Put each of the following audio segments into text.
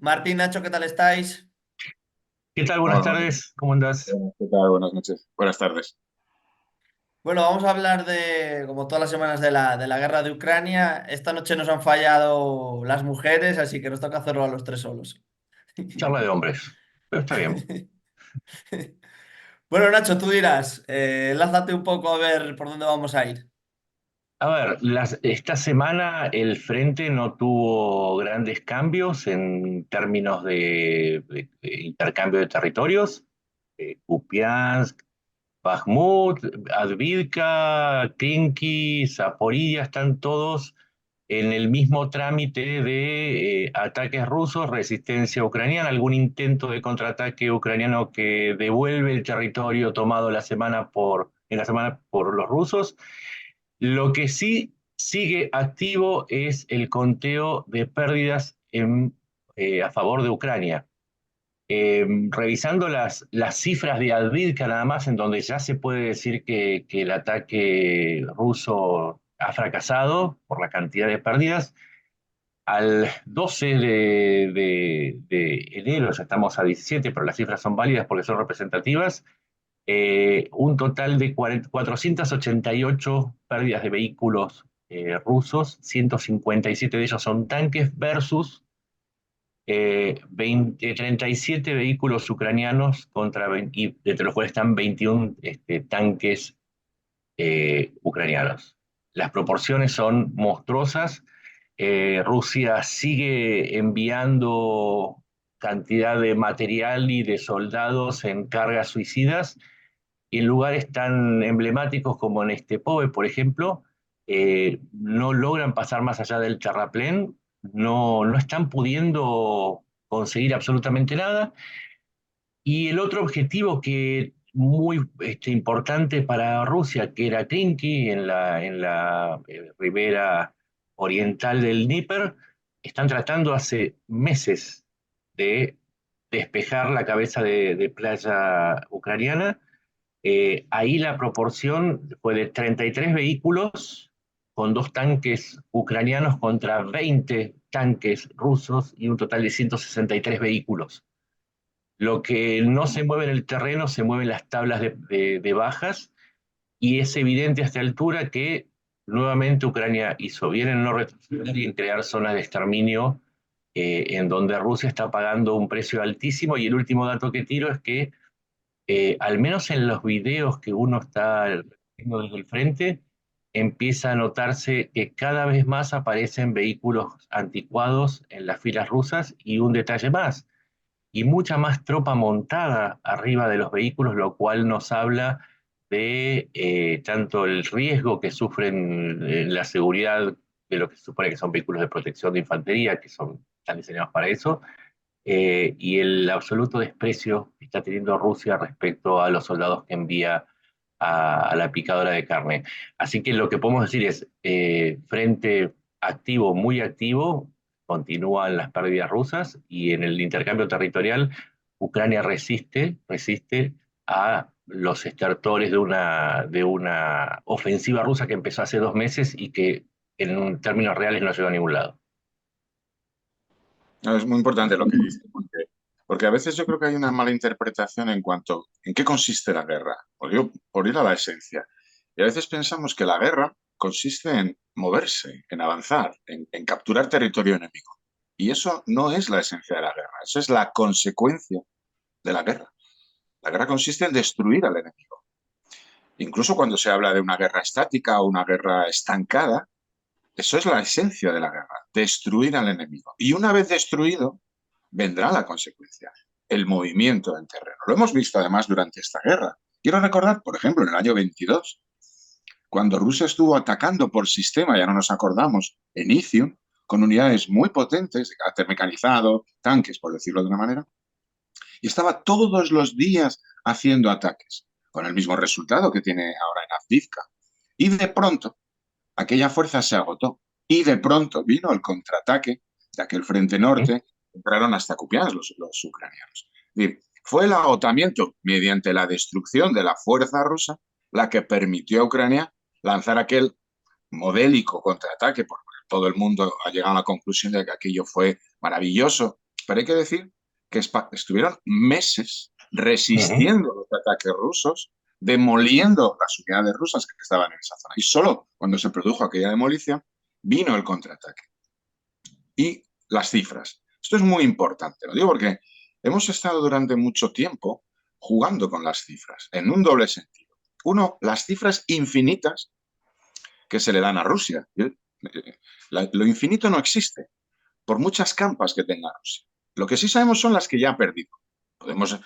Martín, Nacho, ¿qué tal estáis? ¿Qué tal? Buenas Hola, tardes, ¿cómo andás? ¿qué tal? Buenas noches. Buenas tardes. Bueno, vamos a hablar de, como todas las semanas, de la guerra de Ucrania. Esta noche nos han fallado las mujeres, así que nos toca hacerlo a los tres solos. Charla de hombres, pero está bien. Bueno, Nacho, tú dirás, lánzate un poco a ver por dónde vamos a ir. A ver, esta semana el frente no tuvo grandes cambios en términos de intercambio de territorios. Kupiansk, Bakhmut, Advivka, Klinky, Zaporilla están todos en el mismo trámite de ataques rusos, resistencia ucraniana, algún intento de contraataque ucraniano que devuelve el territorio tomado en la semana por los rusos. Lo que sí sigue activo es el conteo de pérdidas a favor de Ucrania. Revisando las cifras de Advidka nada más, en donde ya se puede decir que el ataque ruso ha fracasado por la cantidad de pérdidas, al 12 de enero, ya estamos a 17, pero las cifras son válidas porque son representativas, un total de 488 pérdidas de vehículos rusos, 157 de ellos son tanques versus 37 vehículos ucranianos contra 20, y entre los cuales están 21 tanques ucranianos. Las proporciones son monstruosas. Rusia sigue enviando cantidad de material y de soldados en cargas suicidas y en lugares tan emblemáticos como en Stepove, por ejemplo, no logran pasar más allá del terraplén, no están pudiendo conseguir absolutamente nada. Y el otro objetivo que muy importante para Rusia, que era Krinky en la ribera oriental del Dnieper, están tratando hace meses de despejar la cabeza de playa ucraniana. Ahí la proporción fue de 33 vehículos con dos tanques ucranianos contra 20 tanques rusos y un total de 163 vehículos. Lo que no se mueve en el terreno se mueven las tablas de bajas y es evidente a esta altura que nuevamente Ucrania hizo bien en no retroceder y en crear zonas de exterminio en donde Rusia está pagando un precio altísimo. Y el último dato que tiro es que al menos en los videos que uno está viendo desde el frente, empieza a notarse que cada vez más aparecen vehículos anticuados en las filas rusas y un detalle más y mucha más tropa montada arriba de los vehículos, lo cual nos habla de tanto el riesgo que sufren la seguridad de lo que se supone que son vehículos de protección de infantería, están diseñados para eso, y el absoluto desprecio que está teniendo Rusia respecto a los soldados que envía a la picadora de carne. Así que lo que podemos decir es, frente activo, muy activo, continúan las pérdidas rusas y en el intercambio territorial Ucrania resiste a los estertores de una ofensiva rusa que empezó hace 2 meses y que en términos reales no llegó a ningún lado. No, es muy importante lo que dices, porque a veces yo creo que hay una mala interpretación en cuanto en qué consiste la guerra, por ir a la esencia. Y a veces pensamos que la guerra consiste en moverse, en avanzar, en capturar territorio enemigo. Y eso no es la esencia de la guerra, eso es la consecuencia de la guerra. La guerra consiste en destruir al enemigo. Incluso cuando se habla de una guerra estática o una guerra estancada, eso es la esencia de la guerra, destruir al enemigo. Y una vez destruido, vendrá la consecuencia, el movimiento en terreno. Lo hemos visto además durante esta guerra. Quiero recordar, por ejemplo, en el año 22, cuando Rusia estuvo atacando por sistema, ya no nos acordamos, en Izium, con unidades muy potentes de carácter mecanizado, tanques, por decirlo de una manera, y estaba todos los días haciendo ataques, con el mismo resultado que tiene ahora en Avdiivka. Y de pronto, aquella fuerza se agotó. Y de pronto vino el contraataque de aquel frente ¿Mm? norte, entraron hasta Kupiansk los ucranianos. Es decir, fue el agotamiento mediante la destrucción de la fuerza rusa la que permitió a Ucrania lanzar aquel modélico contraataque, porque todo el mundo ha llegado a la conclusión de que aquello fue maravilloso Pero hay que decir que estuvieron meses Ujú. resistiendo los ataques rusos, demoliendo las unidades rusas que estaban en esa zona. Y solo cuando se produjo aquella demolición vino el contraataque. Y las cifras. Esto es muy importante, lo digo porque hemos estado durante mucho tiempo jugando con las cifras, en un doble sentido. Uno, las cifras infinitas que se le dan a Rusia. Lo infinito no existe, por muchas campas que tenga Rusia. Lo que sí sabemos son las que ya ha perdido. Podemos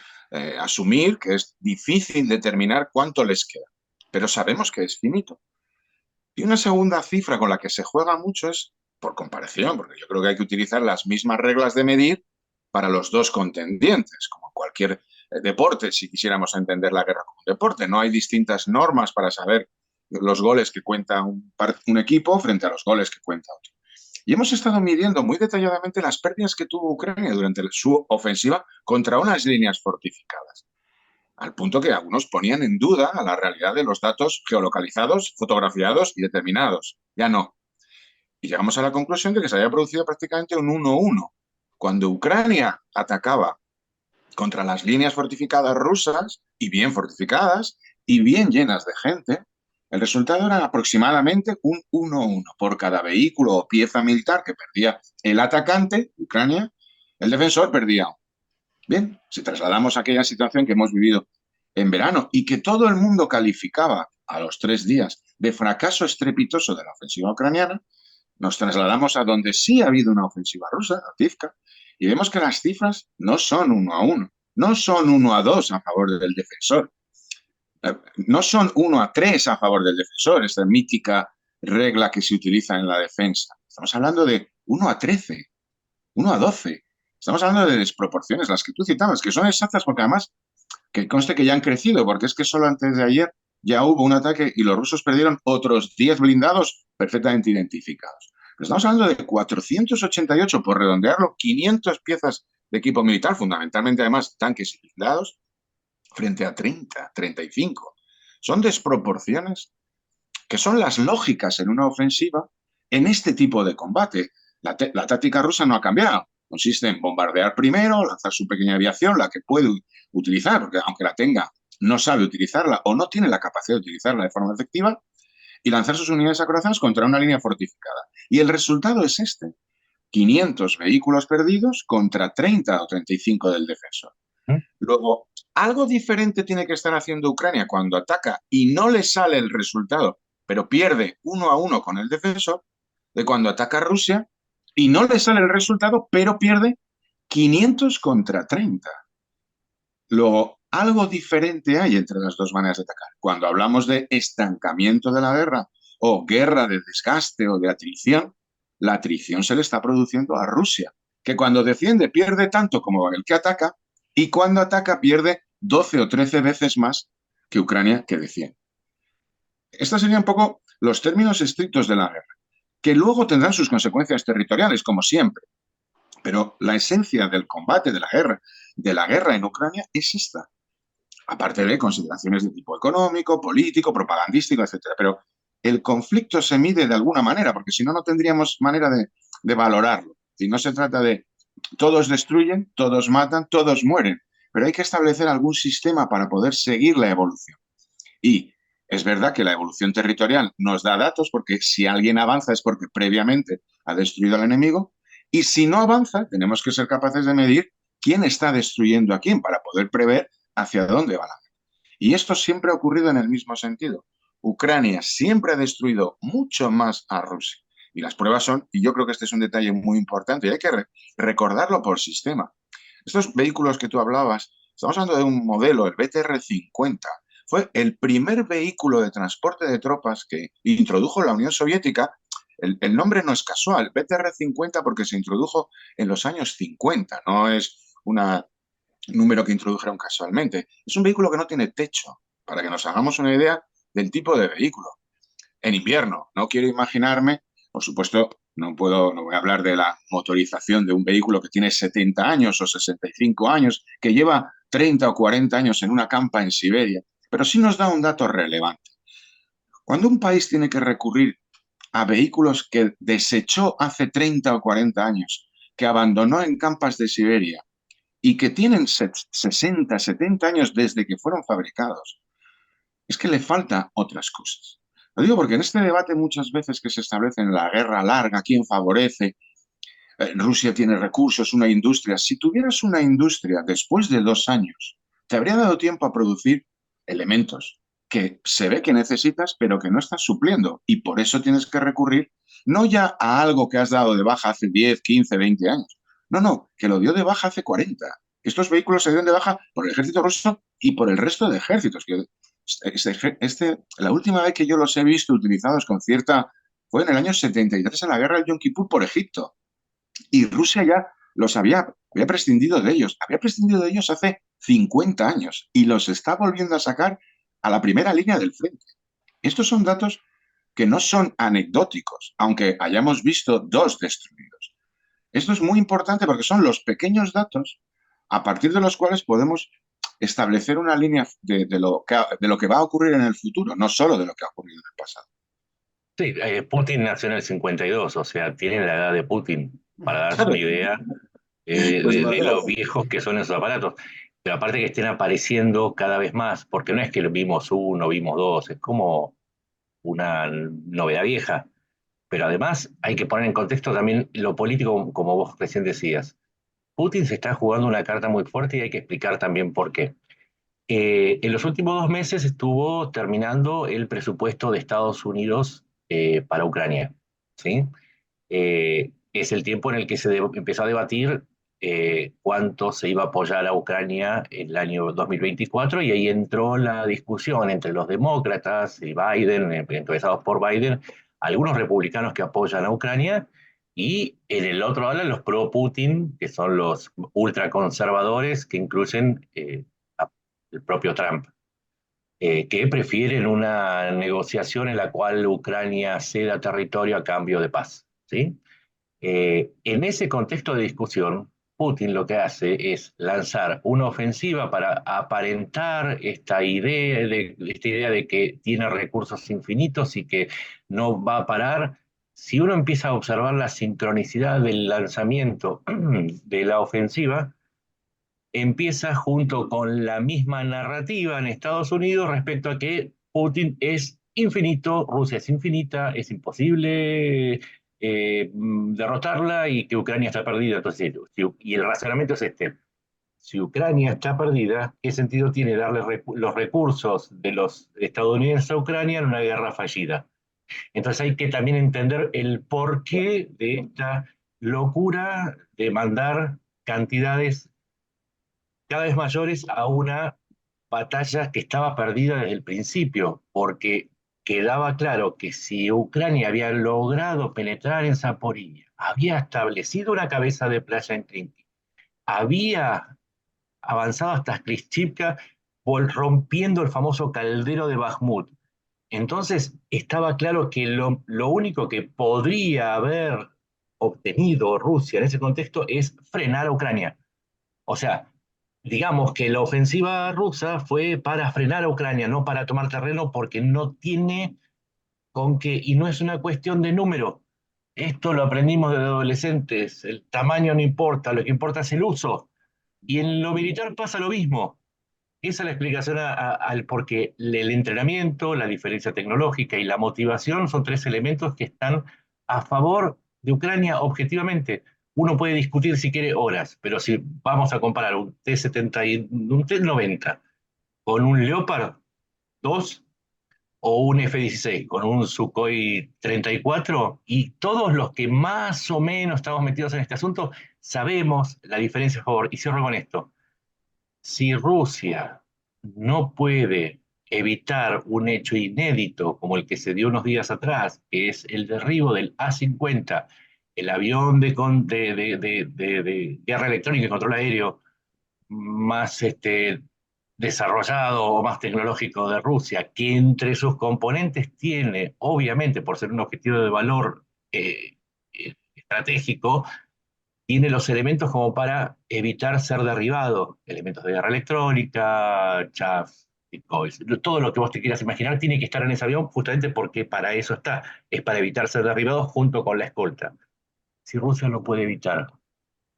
asumir que es difícil determinar cuánto les queda, pero sabemos que es finito. Y una segunda cifra con la que se juega mucho es por comparación, porque yo creo que hay que utilizar las mismas reglas de medir para los dos contendientes, como cualquier deporte, si quisiéramos entender la guerra como un deporte. No hay distintas normas para saber los goles que cuenta un equipo frente a los goles que cuenta otro. Y hemos estado midiendo muy detalladamente las pérdidas que tuvo Ucrania durante su ofensiva contra unas líneas fortificadas, al punto que algunos ponían en duda a la realidad de los datos geolocalizados, fotografiados y determinados. Ya no. Y llegamos a la conclusión de que se había producido prácticamente un 1-1. Cuando Ucrania atacaba contra las líneas fortificadas rusas, y bien fortificadas, y bien llenas de gente, el resultado era aproximadamente un 1-1. Por cada vehículo o pieza militar que perdía el atacante, Ucrania, el defensor perdía. Bien, si trasladamos a aquella situación que hemos vivido en verano y que todo el mundo calificaba a los 3 días de fracaso estrepitoso de la ofensiva ucraniana, nos trasladamos a donde sí ha habido una ofensiva rusa, a Tivka, y vemos que las cifras no son 1-1, no son 1-2 a favor del defensor, no son 1-3 a favor del defensor, esta mítica regla que se utiliza en la defensa. Estamos hablando de 1-13, 1-12. Estamos hablando de desproporciones, las que tú citabas, que son exactas porque además que conste que ya han crecido, porque es que solo antes de ayer ya hubo un ataque y los rusos perdieron otros 10 blindados perfectamente identificados. Pero estamos hablando de 488, por redondearlo, 500 piezas de equipo militar, fundamentalmente además tanques y blindados, frente a 30, 35. Son desproporciones que son las lógicas en una ofensiva en este tipo de combate. La táctica rusa no ha cambiado. Consiste en bombardear primero, lanzar su pequeña aviación, la que puede utilizar, porque aunque la tenga, no sabe utilizarla o no tiene la capacidad de utilizarla de forma efectiva, y lanzar sus unidades acorazadas contra una línea fortificada. Y el resultado es este: 500 vehículos perdidos contra 30 o 35 del defensor. Luego, algo diferente tiene que estar haciendo Ucrania cuando ataca y no le sale el resultado, pero pierde 1-1 con el defensor, de cuando ataca Rusia y no le sale el resultado, pero pierde 500 contra 30. Luego, algo diferente hay entre las dos maneras de atacar. Cuando hablamos de estancamiento de la guerra o guerra de desgaste o de atrición, la atrición se le está produciendo a Rusia, que cuando defiende pierde tanto como el que ataca y cuando ataca pierde 12 o 13 veces más que Ucrania que defiende. Estos serían un poco los términos estrictos de la guerra, que luego tendrán sus consecuencias territoriales, como siempre. Pero la esencia del combate, de la guerra en Ucrania es esta, aparte de consideraciones de tipo económico, político, propagandístico, etcétera. Pero el conflicto se mide de alguna manera, porque si no, no tendríamos manera de valorarlo. Si no se trata de todos destruyen, todos matan, todos mueren, pero hay que establecer algún sistema para poder seguir la evolución. Y es verdad que la evolución territorial nos da datos, porque si alguien avanza es porque previamente ha destruido al enemigo, y si no avanza, tenemos que ser capaces de medir quién está destruyendo a quién para poder prever hacia dónde va la guerra. Y esto siempre ha ocurrido en el mismo sentido. Ucrania siempre ha destruido mucho más a Rusia. Y las pruebas son, y yo creo que este es un detalle muy importante, y hay que recordarlo por sistema. Estos vehículos que tú hablabas, estamos hablando de un modelo, el BTR-50, fue el primer vehículo de transporte de tropas que introdujo la Unión Soviética. El nombre no es casual, BTR-50, porque se introdujo en los años 50, no es un número que introdujeron casualmente. Es un vehículo que no tiene techo, para que nos hagamos una idea del tipo de vehículo. En invierno, no quiero imaginarme, por supuesto, no voy a hablar de la motorización de un vehículo que tiene 70 años o 65 años, que lleva 30 o 40 años en una campa en Siberia, pero sí nos da un dato relevante. Cuando un país tiene que recurrir a vehículos que desechó hace 30 o 40 años que abandonó en campas de Siberia y que tienen 60, 70 años desde que fueron fabricados, es que le falta otras cosas. Lo digo porque en este debate muchas veces que se establece en la guerra larga, quién favorece, Rusia tiene recursos, una industria. Si tuvieras una industria después de 2 años, te habría dado tiempo a producir elementos que se ve que necesitas, pero que no estás supliendo. Y por eso tienes que recurrir no ya a algo que has dado de baja hace 10, 15, 20 años. No, no, que lo dio de baja hace 40. Estos vehículos se dieron de baja por el ejército ruso y por el resto de ejércitos. La última vez que yo los he visto utilizados con cierta... fue en el año 73 en la guerra del Yom Kippur por Egipto. Y Rusia ya había prescindido de ellos hace 50 años y los está volviendo a sacar a la primera línea del frente. Estos son datos que no son anecdóticos, aunque hayamos visto 2 destruidos. Esto es muy importante porque son los pequeños datos a partir de los cuales podemos establecer una línea de lo que va a ocurrir en el futuro, no solo de lo que ha ocurrido en el pasado. Sí, Putin nació en el 52, o sea, tiene la edad de Putin, para darse Claro, una idea pues de lo imagínate. viejos que son esos aparatos. Pero aparte que estén apareciendo cada vez más, porque no es que vimos uno, vimos dos, es como una novedad vieja. Pero además hay que poner en contexto también lo político, como vos recién decías. Putin se está jugando una carta muy fuerte y hay que explicar también por qué. En los últimos 2 meses estuvo terminando el presupuesto de Estados Unidos para Ucrania, ¿sí? Es el tiempo en el que se empezó a debatir cuánto se iba a apoyar a Ucrania en el año 2024 y ahí entró la discusión entre los demócratas y Biden, encabezados por Biden, algunos republicanos que apoyan a Ucrania y en el otro lado los pro-Putin, que son los ultraconservadores que incluyen el propio Trump, que prefieren una negociación en la cual Ucrania ceda territorio a cambio de paz, ¿sí? En ese contexto de discusión, Putin lo que hace es lanzar una ofensiva para aparentar esta idea de que tiene recursos infinitos y que no va a parar. Si uno empieza a observar la sincronicidad del lanzamiento de la ofensiva, empieza junto con la misma narrativa en Estados Unidos respecto a que Putin es infinito, Rusia es infinita, es imposible derrotarla y que Ucrania está perdida. Entonces, y el razonamiento es este. Si Ucrania está perdida, ¿qué sentido tiene darle los recursos de los estadounidenses a Ucrania en una guerra fallida? Entonces hay que también entender el porqué de esta locura de mandar cantidades cada vez mayores a una batalla que estaba perdida desde el principio, porque quedaba claro que si Ucrania había logrado penetrar en Zaporizhia, había establecido una cabeza de playa en Trinity, había avanzado hasta Klishchivka, rompiendo el famoso caldero de Bakhmut. Entonces estaba claro que lo único que podría haber obtenido Rusia en ese contexto es frenar a Ucrania. O sea, digamos que la ofensiva rusa fue para frenar a Ucrania, no para tomar terreno, porque no tiene con qué, y no es una cuestión de número. Esto lo aprendimos de adolescentes, el tamaño no importa, lo que importa es el uso. Y en lo militar pasa lo mismo. Esa es la explicación al por qué el entrenamiento, la diferencia tecnológica y la motivación son 3 elementos que están a favor de Ucrania objetivamente. Uno puede discutir si quiere horas, pero si vamos a comparar un T-70 y un T-90 con un Leopard 2 o un F-16 con un Sukhoi 34 y todos los que más o menos estamos metidos en este asunto sabemos la diferencia a favor. Y cierro con esto. Si Rusia no puede evitar un hecho inédito como el que se dio unos días atrás, que es el derribo del A-50, el avión de guerra electrónica y control aéreo más desarrollado o más tecnológico de Rusia, que entre sus componentes tiene, obviamente, por ser un objetivo de valor estratégico, tiene los elementos como para evitar ser derribado. Elementos de guerra electrónica, chaff, decoys, todo lo que vos te quieras imaginar tiene que estar en ese avión justamente porque para eso está, es para evitar ser derribado junto con la escolta. Si Rusia lo puede evitar,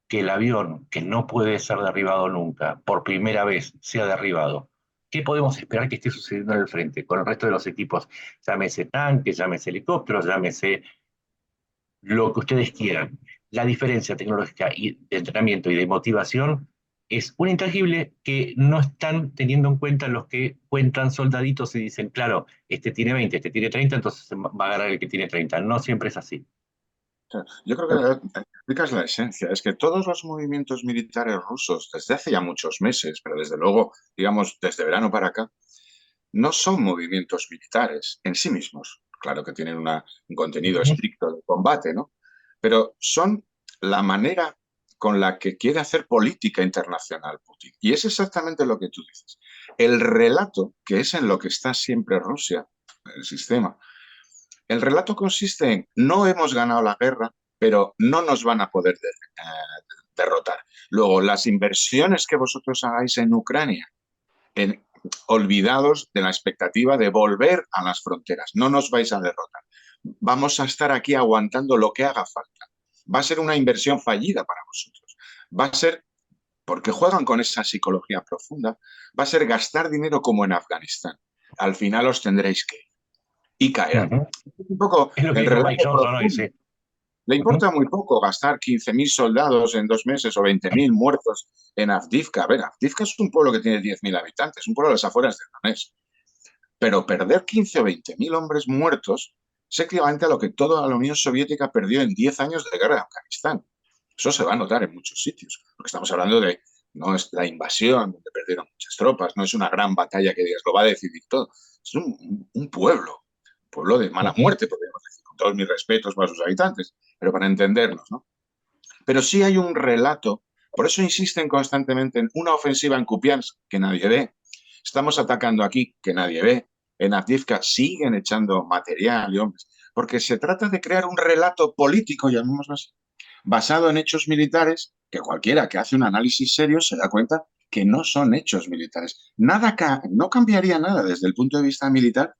que el avión, que no puede ser derribado nunca, por primera vez sea derribado, ¿qué podemos esperar que esté sucediendo en el frente con el resto de los equipos? Llámese tanques, llámese helicópteros, llámese lo que ustedes quieran. La diferencia tecnológica y de entrenamiento y de motivación es un intangible que no están teniendo en cuenta los que cuentan soldaditos y dicen, claro, este tiene 20, este tiene 30, entonces va a ganar el que tiene 30. No siempre es así. Yo creo que explicas la esencia. Es que todos los movimientos militares rusos, desde hace ya muchos meses, pero desde luego, digamos, desde verano para acá, no son movimientos militares en sí mismos. Claro que tienen un contenido estricto de combate, ¿no? Pero son la manera con la que quiere hacer política internacional Putin. Y es exactamente lo que tú dices. El relato, que es en lo que está siempre Rusia, el sistema, el relato consiste en no hemos ganado la guerra, pero no nos van a poder derrotar. Luego, las inversiones que vosotros hagáis en Ucrania, en, olvidados de la expectativa de volver a las fronteras. No nos vais a derrotar. Vamos a estar aquí aguantando lo que haga falta. Va a ser una inversión fallida para vosotros. Va a ser, porque juegan con esa psicología profunda, va a ser gastar dinero como en Afganistán. Al final os tendréis que ir y caer. Ujú. Un poco Es lo que el dijo Mike relato Johnson hoy, profundo. sí. Le Ujú. importa muy poco gastar 15.000 soldados en 2 meses o 20.000 muertos en Avdiivka. A ver, Avdiivka es un pueblo que tiene 10.000 habitantes, un pueblo de las afueras de Donetsk. Pero perder 15 o 20.000 hombres muertos es equivalente a lo que toda la Unión Soviética perdió en 10 años de guerra en Afganistán. Eso se va a notar en muchos sitios, porque estamos hablando de, no es la invasión, donde perdieron muchas tropas, no es una gran batalla que digas, lo va a decidir todo. Es un pueblo de mala Ujú. muerte, podríamos decir, con todos mis respetos para sus habitantes, pero para entendernos, ¿no? Pero sí hay un relato, por eso insisten constantemente en una ofensiva en Kupiansk que nadie ve, estamos atacando aquí que nadie ve, en Avdiivka siguen echando material y hombres, porque se trata de crear un relato político, llamémoslo así, basado en hechos militares que cualquiera que hace un análisis serio se da cuenta que no son hechos militares. No cambiaría nada desde el punto de vista militar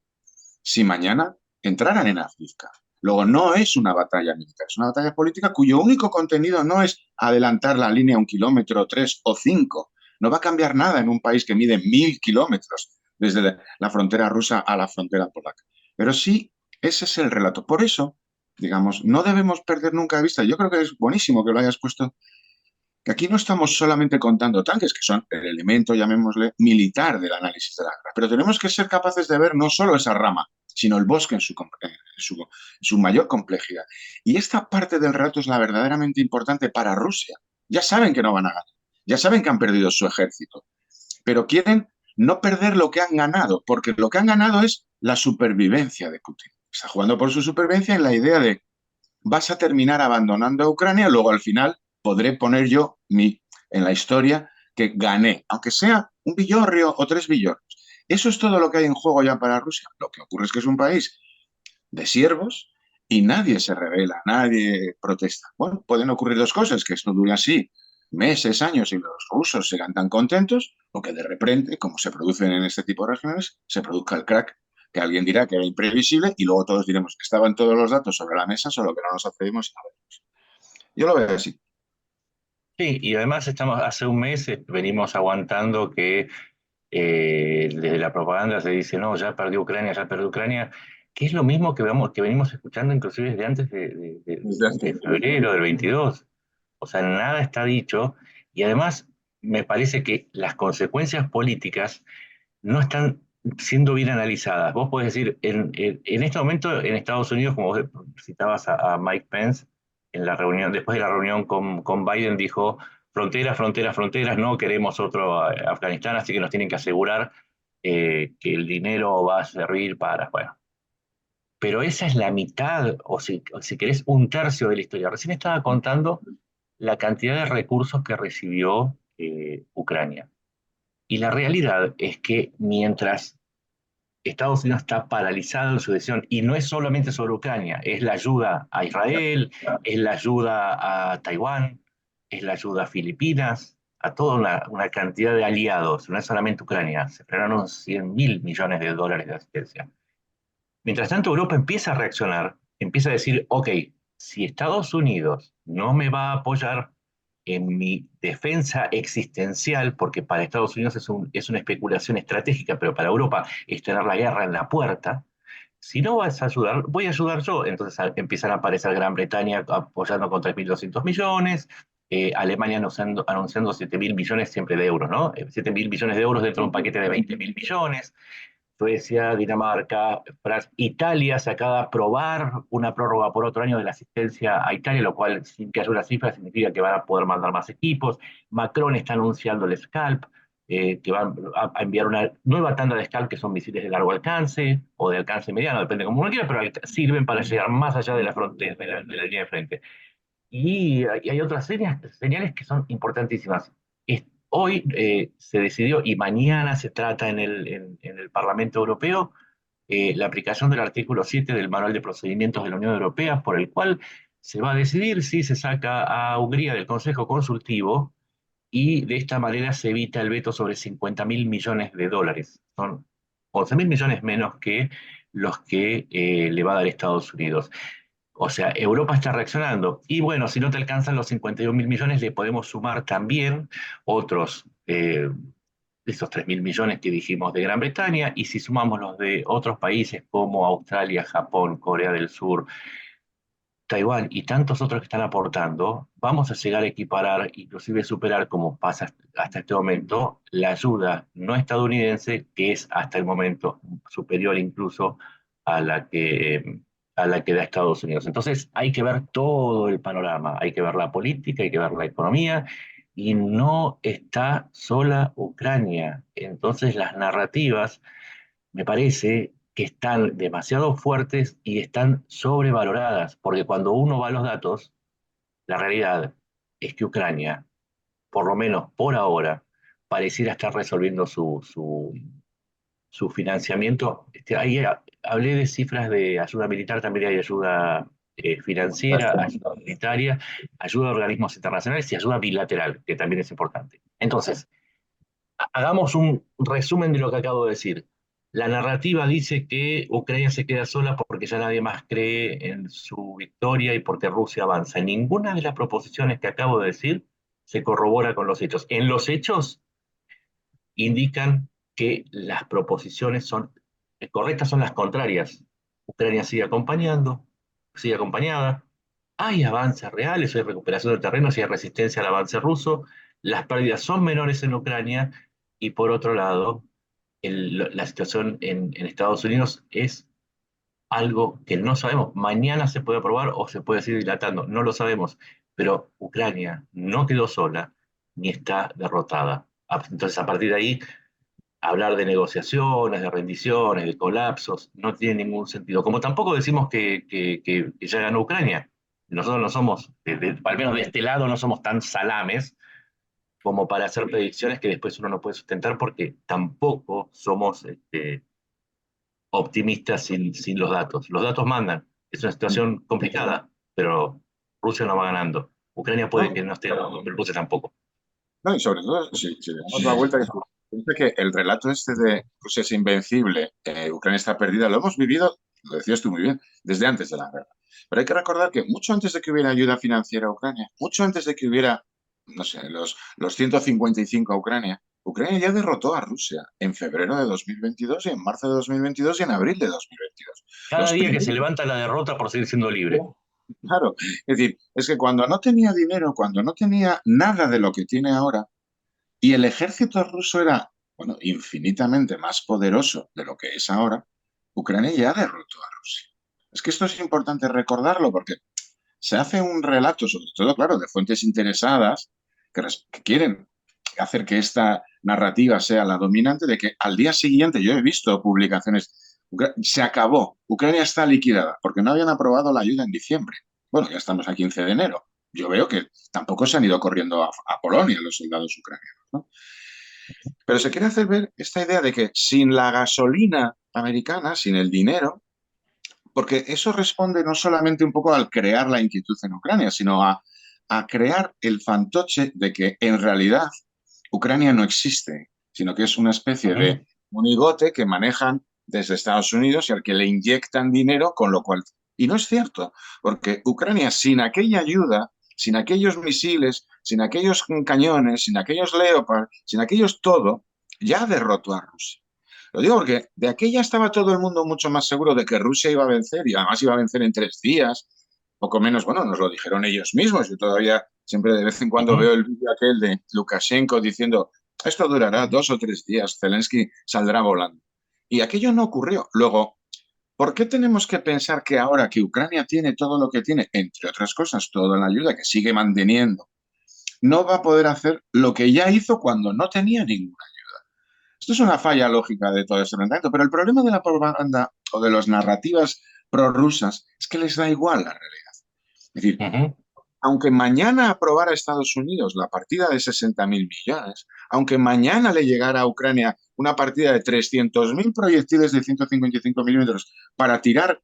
si mañana entraran en Avdiivka. Luego, no es una batalla militar, es una batalla política cuyo único contenido no es adelantar la línea 1 kilómetro, 3 o 5. No va a cambiar nada en un país que mide 1.000 kilómetros desde la frontera rusa a la frontera polaca. Pero sí, ese es el relato. Por eso, digamos, no debemos perder nunca de vista. Yo creo que es buenísimo que lo hayas puesto, que aquí no estamos solamente contando tanques, que son el elemento, llamémosle, militar del análisis de la guerra, pero tenemos que ser capaces de ver no solo esa rama, sino el bosque en su mayor complejidad. Y esta parte del relato es la verdaderamente importante para Rusia. Ya saben que no van a ganar, ya saben que han perdido su ejército, pero quieren no perder lo que han ganado, porque lo que han ganado es la supervivencia de Putin. Está jugando por su supervivencia en la idea de vas a terminar abandonando a Ucrania, luego al final podré poner yo en la historia que gané, aunque sea 1 billorrio o 3 billorrios. Eso es todo lo que hay en juego ya para Rusia. Lo que ocurre es que es un país de siervos y nadie se revela, nadie protesta. Bueno, pueden ocurrir dos cosas, que esto dure así meses, años y los rusos serán tan contentos, o que de repente, como se producen en este tipo de regiones, se produzca el crack, que alguien dirá que era imprevisible y luego todos diremos que estaban todos los datos sobre la mesa, solo que no nos atrevimos a verlos. Yo lo veo así. Sí, y además estamos hace un mes venimos aguantando que desde la propaganda se dice, no, ya perdió Ucrania, que es lo mismo que venimos escuchando inclusive desde antes Desde hace de febrero del 22. O sea, nada está dicho y además me parece que las consecuencias políticas no están siendo bien analizadas. Vos podés decir, en este momento en Estados Unidos, como vos citabas a Mike Pence, en la reunión, después de la reunión con Biden, dijo, fronteras, fronteras, fronteras, no queremos otro Afganistán, así que nos tienen que asegurar que el dinero va a servir para, bueno. Pero esa es la mitad, o si querés, un tercio de la historia. Recién estaba contando la cantidad de recursos que recibió Ucrania. Y la realidad es que mientras Estados Unidos está paralizado en su decisión, y no es solamente sobre Ucrania, es la ayuda a Israel, es la ayuda a Taiwán, es la ayuda a Filipinas, a toda una cantidad de aliados, no es solamente Ucrania, se frenaron 100.000 millones de dólares de asistencia. Mientras tanto, Europa empieza a reaccionar, empieza a decir, ok, si Estados Unidos no me va a apoyar, en mi defensa existencial, porque para Estados Unidos es una especulación estratégica, pero para Europa es tener la guerra en la puerta. Si no vas a ayudar, voy a ayudar yo. Entonces empiezan a aparecer Gran Bretaña apoyando con 3.200 millones, Alemania anunciando 7.000 millones siempre de euros, ¿no? 7.000 millones de euros dentro de un paquete de 20.000 millones. Suecia, Dinamarca, Francia, Italia se acaba de aprobar una prórroga por otro año de la asistencia a Italia, lo cual, sin que haya una cifra, significa que van a poder mandar más equipos. Macron está anunciando el Scalp, que van a enviar una nueva tanda de Scalp, que son misiles de largo alcance o de alcance mediano, depende como uno quiera, pero sirven para llegar más allá de la frontera, de la línea de frente. Y hay otras señales que son importantísimas. Hoy se decidió y mañana se trata en el Parlamento Europeo la aplicación del artículo 7 del Manual de Procedimientos de la Unión Europea, por el cual se va a decidir si se saca a Hungría del Consejo Consultivo y de esta manera se evita el veto sobre 50.000 millones de dólares. Son 11.000 millones menos que los que le va a dar Estados Unidos. O sea, Europa está reaccionando. Y bueno, si no te alcanzan los 51.000 millones, le podemos sumar también otros, de esos 3.000 millones que dijimos de Gran Bretaña, y si sumamos los de otros países como Australia, Japón, Corea del Sur, Taiwán y tantos otros que están aportando, vamos a llegar a equiparar, inclusive superar, como pasa hasta este momento, la ayuda no estadounidense, que es hasta el momento superior incluso a la que, a la que da Estados Unidos. Entonces hay que ver todo el panorama, hay que ver la política, hay que ver la economía, y no está sola Ucrania. Entonces las narrativas me parece que están demasiado fuertes y están sobrevaloradas, porque cuando uno va a los datos, la realidad es que Ucrania, por lo menos por ahora, pareciera estar resolviendo su financiamiento. Ahí hablé de cifras de ayuda militar, también hay ayuda financiera, ayuda humanitaria, ayuda a organismos internacionales y ayuda bilateral, que también es importante. Entonces, hagamos un resumen de lo que acabo de decir. La narrativa dice que Ucrania se queda sola porque ya nadie más cree en su victoria y porque Rusia avanza. Ninguna de las proposiciones que acabo de decir se corrobora con los hechos. En los hechos indican que las proposiciones son correctas, son las contrarias. Ucrania sigue acompañando, sigue acompañada, hay avances reales, hay recuperación de terrenos y hay resistencia al avance ruso, las pérdidas son menores en Ucrania y por otro lado, la situación en Estados Unidos es algo que no sabemos. Mañana se puede aprobar o se puede seguir dilatando, no lo sabemos, pero Ucrania no quedó sola ni está derrotada. Entonces, a partir de ahí, hablar de negociaciones, de rendiciones, de colapsos, no tiene ningún sentido. Como tampoco decimos que ya ganó Ucrania. Nosotros no somos, al menos de este lado, no somos tan salames como para hacer predicciones que después uno no puede sustentar porque tampoco somos optimistas sin los datos. Los datos mandan. Es una situación complicada, pero Rusia no va ganando. Ucrania puede No, que no esté ganando, pero Rusia tampoco. no, y sobre todo, si le damos la vuelta, dice que el relato este de Rusia es invencible, Ucrania está perdida, lo hemos vivido, lo decías tú muy bien, desde antes de la guerra. Pero hay que recordar que mucho antes de que hubiera ayuda financiera a Ucrania, mucho antes de que hubiera, no sé, los 155 a Ucrania, Ucrania ya derrotó a Rusia en febrero de 2022 y en marzo de 2022 y en abril de 2022. Cada Los día que se primeros, levanta la derrota por seguir siendo libre. claro, es decir, es que cuando no tenía dinero, cuando no tenía nada de lo que tiene ahora, y el ejército ruso era, bueno, infinitamente más poderoso de lo que es ahora, Ucrania ya derrotó a Rusia. Es que esto es importante recordarlo porque se hace un relato, sobre todo, claro, de fuentes interesadas que quieren hacer que esta narrativa sea la dominante, de que al día siguiente, yo he visto publicaciones, se acabó, Ucrania está liquidada, porque no habían aprobado la ayuda en diciembre. Bueno, ya estamos a 15 de enero. Yo veo que tampoco se han ido corriendo a Polonia los soldados ucranianos, ¿no? Pero se quiere hacer ver esta idea de que sin la gasolina americana, sin el dinero, porque eso responde no solamente un poco al crear la inquietud en Ucrania, sino a crear el fantoche de que en realidad Ucrania no existe, sino que es una especie de monigote que manejan desde Estados Unidos y al que le inyectan dinero, con lo cual... Y no es cierto, porque Ucrania sin aquella ayuda, sin aquellos misiles, sin aquellos cañones, sin aquellos Leopard, sin aquellos todo, ya derrotó a Rusia. Lo digo porque de aquella estaba todo el mundo mucho más seguro de que Rusia iba a vencer y además iba a vencer en 3 días, poco menos, bueno, nos lo dijeron ellos mismos. Yo todavía siempre de vez en cuando Ujú. veo el vídeo aquel de Lukashenko diciendo, esto durará 2 o 3 días, Zelensky saldrá volando. Y aquello no ocurrió. Luego, ¿por qué tenemos que pensar que ahora que Ucrania tiene todo lo que tiene, entre otras cosas, toda la ayuda que sigue manteniendo, no va a poder hacer lo que ya hizo cuando no tenía ninguna? Esto es una falla lógica de todo este planteamiento, pero el problema de la propaganda o de las narrativas prorrusas es que les da igual la realidad. Es decir, Ujú. aunque mañana aprobara Estados Unidos la partida de 60.000 millones, aunque mañana le llegara a Ucrania una partida de 300.000 proyectiles de 155 milímetros para tirar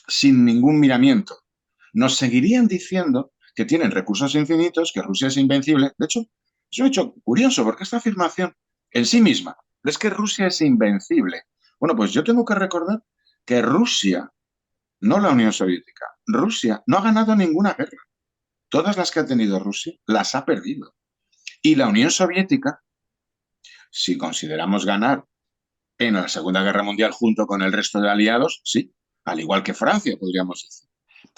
sin ningún miramiento, nos seguirían diciendo que tienen recursos infinitos, que Rusia es invencible. De hecho, es un hecho curioso porque esta afirmación en sí misma es que Rusia es invencible. Bueno, pues yo tengo que recordar que Rusia, no la Unión Soviética, Rusia no ha ganado ninguna guerra. Todas las que ha tenido Rusia las ha perdido. Y la Unión Soviética, si consideramos ganar en la Segunda Guerra Mundial junto con el resto de aliados, sí, al igual que Francia, podríamos decir.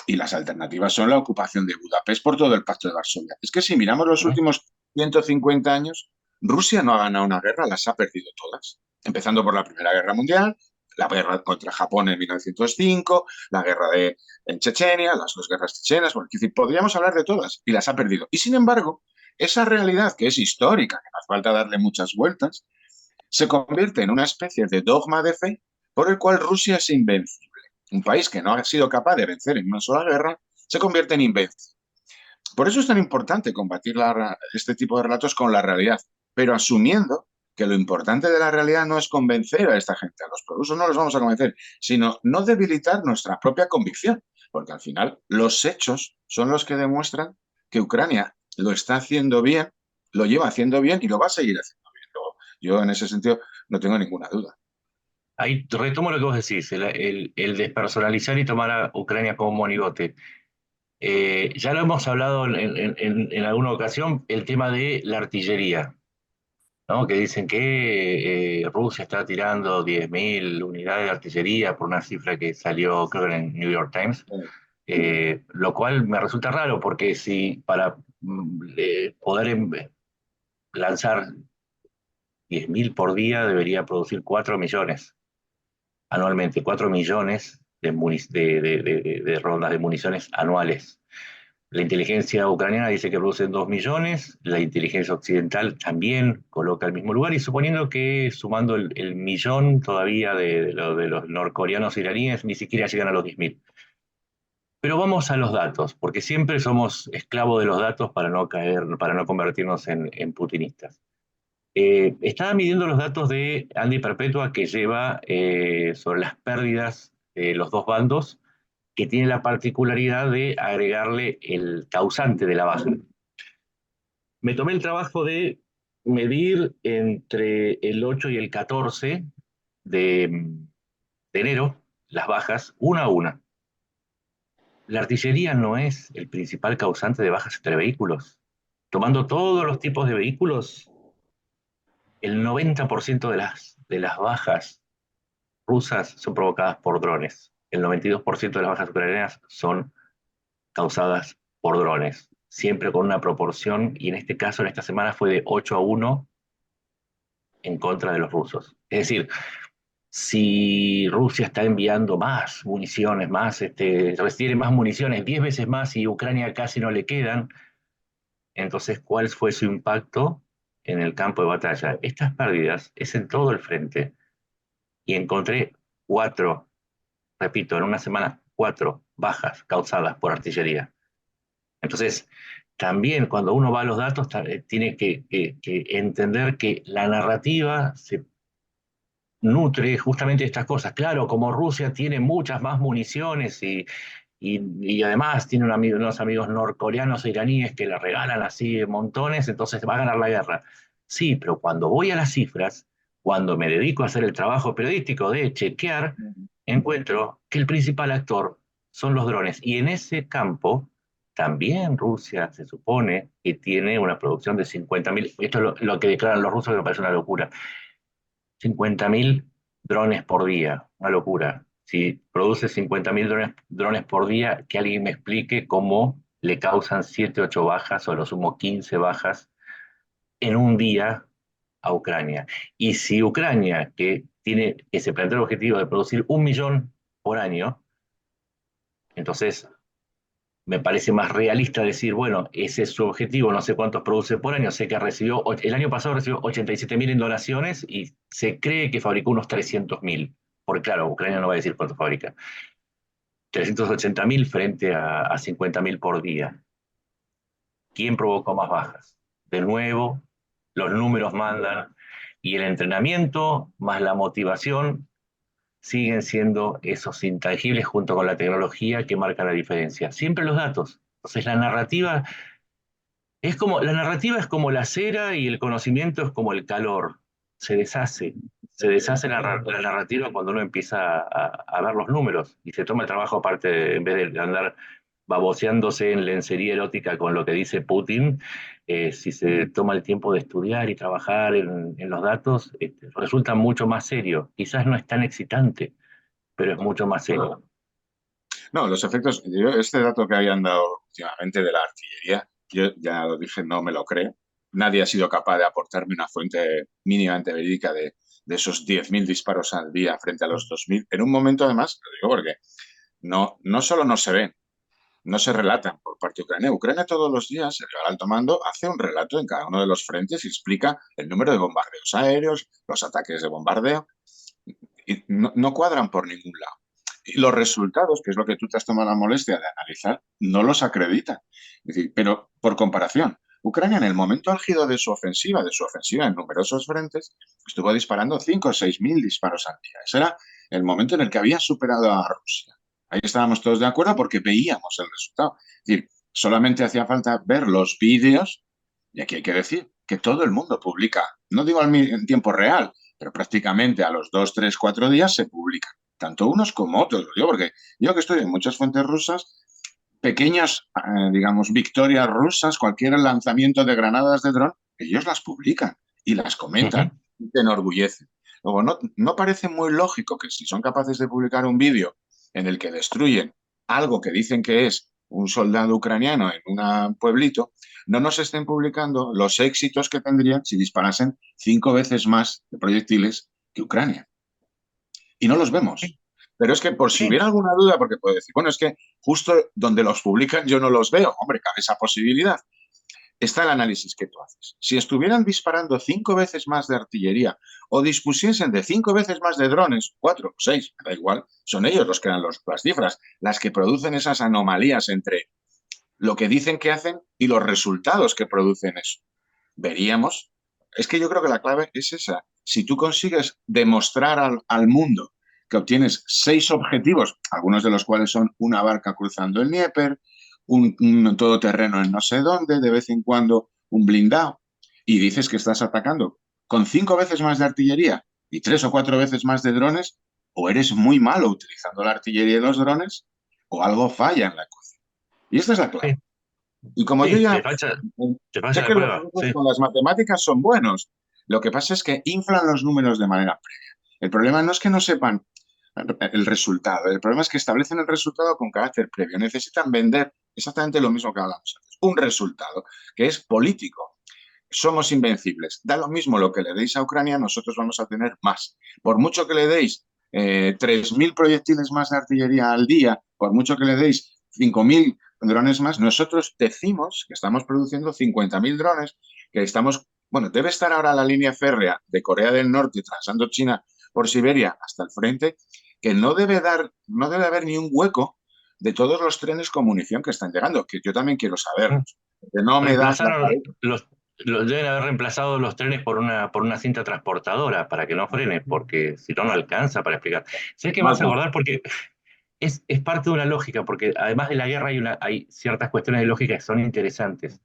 Y las alternativas son la ocupación de Budapest por todo el Pacto de Varsovia. Es que si miramos los Ujú. últimos 150 años, Rusia no ha ganado una guerra, las ha perdido todas. Empezando por la Primera Guerra Mundial, la guerra contra Japón en 1905, la guerra en Chechenia, las 2 guerras chechenas, bueno, es decir, podríamos hablar de todas y las ha perdido. Y sin embargo, esa realidad que es histórica, que nos falta darle muchas vueltas, se convierte en una especie de dogma de fe por el cual Rusia es invencible. Un país que no ha sido capaz de vencer en una sola guerra se convierte en invencible. Por eso es tan importante combatir este tipo de relatos con la realidad, pero asumiendo que lo importante de la realidad no es convencer a esta gente, a los prorrusos no los vamos a convencer, sino no debilitar nuestra propia convicción, porque al final los hechos son los que demuestran que Ucrania lo está haciendo bien, lo lleva haciendo bien y lo va a seguir haciendo bien. Yo en ese sentido no tengo ninguna duda. Ahí retomo lo que vos decís, el despersonalizar y tomar a Ucrania como monigote. Ya lo hemos hablado en alguna ocasión, el tema de la artillería, ¿no? Que dicen que Rusia está tirando 10.000 unidades de artillería por una cifra que salió, creo que en New York Times, lo cual me resulta raro porque si para poder lanzar 10.000 por día debería producir 4 millones anualmente, 4 millones de rondas de municiones anuales. La inteligencia ucraniana dice que producen 2 millones, la inteligencia occidental también coloca el mismo lugar, y suponiendo que sumando el millón todavía de los norcoreanos iraníes, ni siquiera llegan a los 10.000. Pero vamos a los datos, porque siempre somos esclavos de los datos para no caer, para no convertirnos en putinistas. Estaba midiendo los datos de Andy Perpetua que lleva sobre las pérdidas de los dos bandos, que tiene la particularidad de agregarle el causante de la baja. Me tomé el trabajo de medir entre el 8 y el 14 de enero las bajas una a una. La artillería no es el principal causante de bajas entre vehículos. Tomando todos los tipos de vehículos, el 90% de las bajas rusas son provocadas por drones. El 92% de las bajas ucranianas son causadas por drones, siempre con una proporción, y en este caso, en esta semana, fue de 8-1 en contra de los rusos. Es decir, si Rusia está enviando más municiones, retiene más municiones, 10 veces más, y Ucrania casi no le quedan, entonces, ¿cuál fue su impacto en el campo de batalla? Estas pérdidas es en todo el frente, y encontré 4, repito, en una semana, 4 bajas causadas por artillería. Entonces, también cuando uno va a los datos, tiene que entender que la narrativa se nutre justamente de estas cosas. Claro, como Rusia tiene muchas más municiones y además tiene unos amigos norcoreanos e iraníes que le regalan así montones, entonces va a ganar la guerra. Sí, pero cuando voy a las cifras, cuando me dedico a hacer el trabajo periodístico de chequear, encuentro que el principal actor son los drones. Y en ese campo también Rusia se supone que tiene una producción de 50.000, esto es lo que declaran los rusos, que me parece una locura, 50.000 drones por día, una locura. Si produce 50.000 drones por día, que alguien me explique cómo le causan 7, 8 bajas o a lo sumo 15 bajas en un día a Ucrania. Y si Ucrania, que se plantea el objetivo de producir 1.000.000 por año, entonces me parece más realista decir, bueno, ese es su objetivo, no sé cuántos produce por año, sé que el año pasado recibió 87.000 en donaciones y se cree que fabricó unos 300.000, porque claro, Ucrania no va a decir cuánto fabrica. 380.000 frente a 50.000 por día. ¿Quién provocó más bajas? De nuevo, los números mandan y el entrenamiento más la motivación siguen siendo esos intangibles junto con la tecnología que marcan la diferencia. Siempre los datos. Entonces la narrativa es como la cera y el conocimiento es como el calor. Se deshace. Se deshace la narrativa cuando uno empieza a ver los números y se toma el trabajo aparte, en vez de andar baboseándose en lencería erótica con lo que dice Putin, si se toma el tiempo de estudiar y trabajar en los datos, resulta mucho más serio. Quizás no es tan excitante, pero es mucho más serio. No, los efectos, yo este dato que habían dado últimamente de la artillería, yo ya lo dije, no me lo creo. Nadie ha sido capaz de aportarme una fuente mínimamente verídica de esos 10.000 disparos al día frente a los 2.000. En un momento, además, lo digo porque no solo no se ven, no se relatan por parte de Ucrania. Ucrania todos los días, el alto mando hace un relato en cada uno de los frentes y explica el número de bombardeos aéreos, los ataques de bombardeo, y no cuadran por ningún lado. Y los resultados, que es lo que tú te has tomado la molestia de analizar, no los acreditan. Es decir, pero por comparación, Ucrania en el momento álgido de su ofensiva en numerosos frentes, estuvo disparando 5 o 6 mil disparos al día. Ese era el momento en el que había superado a Rusia. Ahí estábamos todos de acuerdo porque veíamos el resultado. Es decir, solamente hacía falta ver los vídeos, y aquí hay que decir que todo el mundo publica, no digo en tiempo real, pero prácticamente a los 2, 3, 4 días se publican, tanto unos como otros. Yo, porque yo que estoy en muchas fuentes rusas, pequeñas, digamos, victorias rusas, cualquier lanzamiento de granadas de dron, ellos las publican y las comentan y te enorgullecen. Luego, no parece muy lógico que si son capaces de publicar un vídeo en el que destruyen algo que dicen que es un soldado ucraniano en un pueblito, no nos estén publicando los éxitos que tendrían si disparasen 5 veces más de proyectiles que Ucrania. Y no los vemos. Pero es que por si hubiera alguna duda, porque puedo decir, bueno, es que justo donde los publican yo no los veo. Hombre, cabe esa posibilidad. Está el análisis que tú haces. Si estuvieran disparando 5 veces más de artillería o dispusiesen de 5 veces más de drones, 4 o 6, da igual, son ellos los que dan las cifras, las que producen esas anomalías entre lo que dicen que hacen y los resultados que producen eso. Veríamos. Es que yo creo que la clave es esa. Si tú consigues demostrar al mundo que obtienes 6 objetivos, algunos de los cuales son una barca cruzando el Dnieper, un todoterreno en no sé dónde, de vez en cuando un blindado, y dices que estás atacando con 5 veces más de artillería y 3 o 4 veces más de drones, o eres muy malo utilizando la artillería y los drones, o algo falla en la ecuación. Y esta es la clave. Y como yo Sí, ya te sé falla la que los prueba. rusos Sí. con las matemáticas son buenos, lo que pasa es que inflan los números de manera previa. El problema no es que no sepan el resultado, el problema es que establecen el resultado con carácter previo. Necesitan vender exactamente lo mismo que hablamos antes, un resultado que es político. Somos invencibles. Da lo mismo lo que le deis a Ucrania, nosotros vamos a tener más. Por mucho que le deis 3.000 proyectiles más de artillería al día, por mucho que le deis 5.000 drones más, nosotros decimos que estamos produciendo 50.000 drones, que estamos, bueno, debe estar ahora la línea férrea de Corea del Norte transando China por Siberia hasta el frente, que no debe haber ni un hueco de todos los trenes con munición que están llegando, que yo también quiero saberlos. Que no me das la Reemplazaron cabeza. deben haber reemplazado los trenes por una cinta transportadora para que no frene, porque si no, no alcanza para explicar. Sé que me Más vas a acordar porque es parte de una lógica, porque además de la guerra hay ciertas cuestiones de lógica que son interesantes.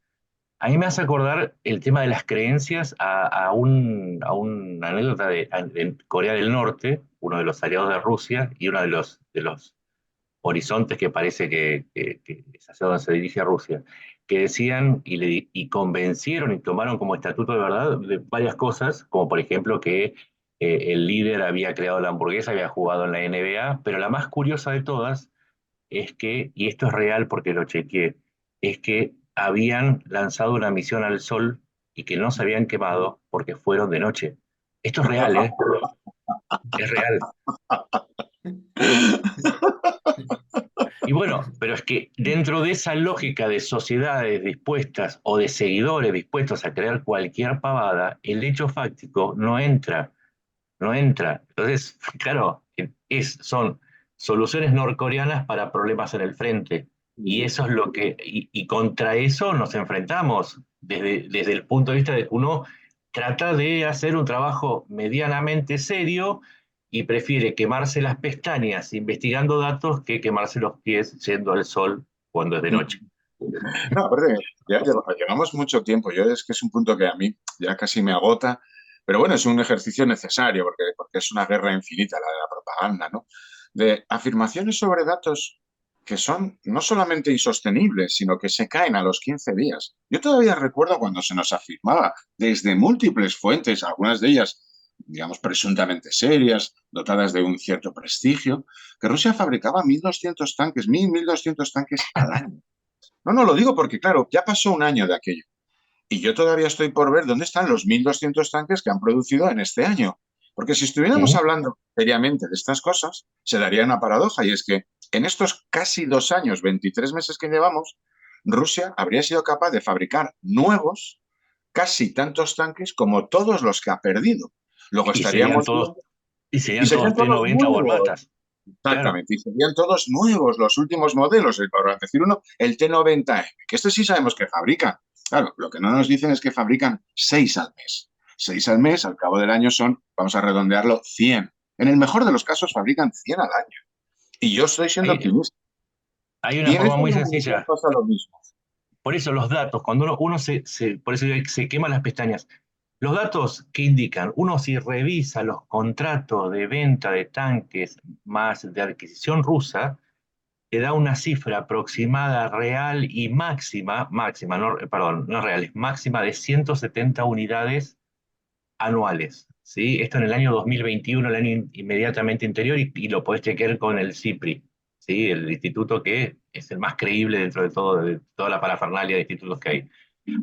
A mí me hace acordar el tema de las creencias a una anécdota de Corea del Norte, uno de los aliados de Rusia y uno de los horizontes que parece que es hacia donde se dirige a Rusia, que decían y convencieron y tomaron como estatuto de verdad de varias cosas, como por ejemplo que el líder había creado la hamburguesa, había jugado en la NBA, pero la más curiosa de todas es que, y esto es real porque lo chequeé, es que habían lanzado una misión al Sol y que no se habían quemado porque fueron de noche. Esto es real, ¿eh? Es real. Y bueno, pero es que dentro de esa lógica de sociedades dispuestas o de seguidores dispuestos a crear cualquier pavada, el hecho fáctico no entra, no entra. Entonces, claro, son soluciones norcoreanas para problemas en el frente. Y eso es lo que, y contra eso nos enfrentamos desde el punto de vista de que uno trata de hacer un trabajo medianamente serio y prefiere quemarse las pestañas investigando datos que quemarse los pies yendo al sol cuando es de noche. No, aparte, llevamos mucho tiempo. Yo es que es un punto que a mí ya casi me agota, pero bueno, es un ejercicio necesario porque es una guerra infinita la de la propaganda, ¿no? De afirmaciones sobre datos que son no solamente insostenibles, sino que se caen a los 15 días. Yo todavía recuerdo cuando se nos afirmaba desde múltiples fuentes, algunas de ellas, digamos, presuntamente serias, dotadas de un cierto prestigio, que Rusia fabricaba 1.200 tanques, 1.200 tanques al año. No, no, lo digo porque, claro, ya pasó un año de aquello. Y yo todavía estoy por ver dónde están los 1.200 tanques que han producido en este año. Porque si estuviéramos ¿Mm? hablando seriamente de estas cosas, se daría una paradoja, y es que en estos casi 2 años, 23 meses que llevamos, Rusia habría sido capaz de fabricar nuevos casi tantos tanques como todos los que ha perdido. Luego Y serían estaríamos todos, viendo, y y serían serían todos todos T-90 o nuevos. Armatas. Claro. Exactamente, y serían todos nuevos, los últimos modelos, por decir uno, el T90M, que este sí sabemos que fabrican. Claro, lo que no nos dicen es que fabrican 6 al mes. 6 al mes, al cabo del año son, vamos a redondearlo, 100. En el mejor de los casos fabrican 100 al año. Y yo estoy siendo Hay, optimista. hay una Y en forma esta muy negociación sencilla. pasa lo mismo. Por eso los datos, cuando uno por eso se quema las pestañas, los datos que indican, uno si revisa los contratos de venta de tanques más de adquisición rusa, te da una cifra aproximada real y máxima, no, perdón, no real, es máxima de 170 unidades anuales. ¿Sí? Esto en el año 2021, el año inmediatamente anterior, y lo podés chequear con el CIPRI, ¿sí? El instituto que es el más creíble dentro de toda la parafernalia de institutos que hay.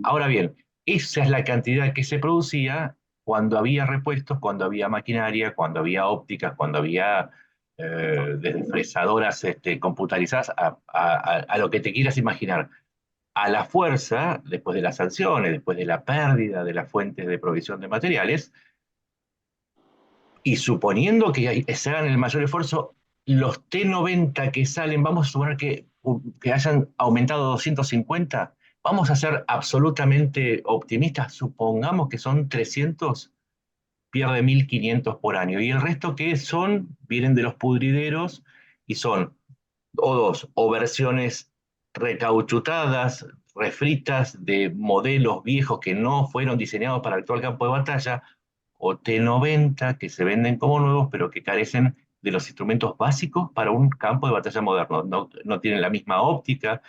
Ahora bien, esa es la cantidad que se producía cuando había repuestos, cuando había maquinaria, cuando había ópticas, cuando había desde fresadoras computarizadas a lo que te quieras imaginar. A la fuerza, después de las sanciones, después de la pérdida de las fuentes de provisión de materiales, y suponiendo que se hagan el mayor esfuerzo, los T90 que salen, vamos a suponer que hayan aumentado 250, vamos a ser absolutamente optimistas, supongamos que son 300, pierde 1.500 por año, y el resto que son, vienen de los pudrideros y son o dos, o versiones recauchutadas, refritas de modelos viejos que no fueron diseñados para el actual campo de batalla, o T90 que se venden como nuevos, pero que carecen de los instrumentos básicos para un campo de batalla moderno. No, no tienen la misma óptica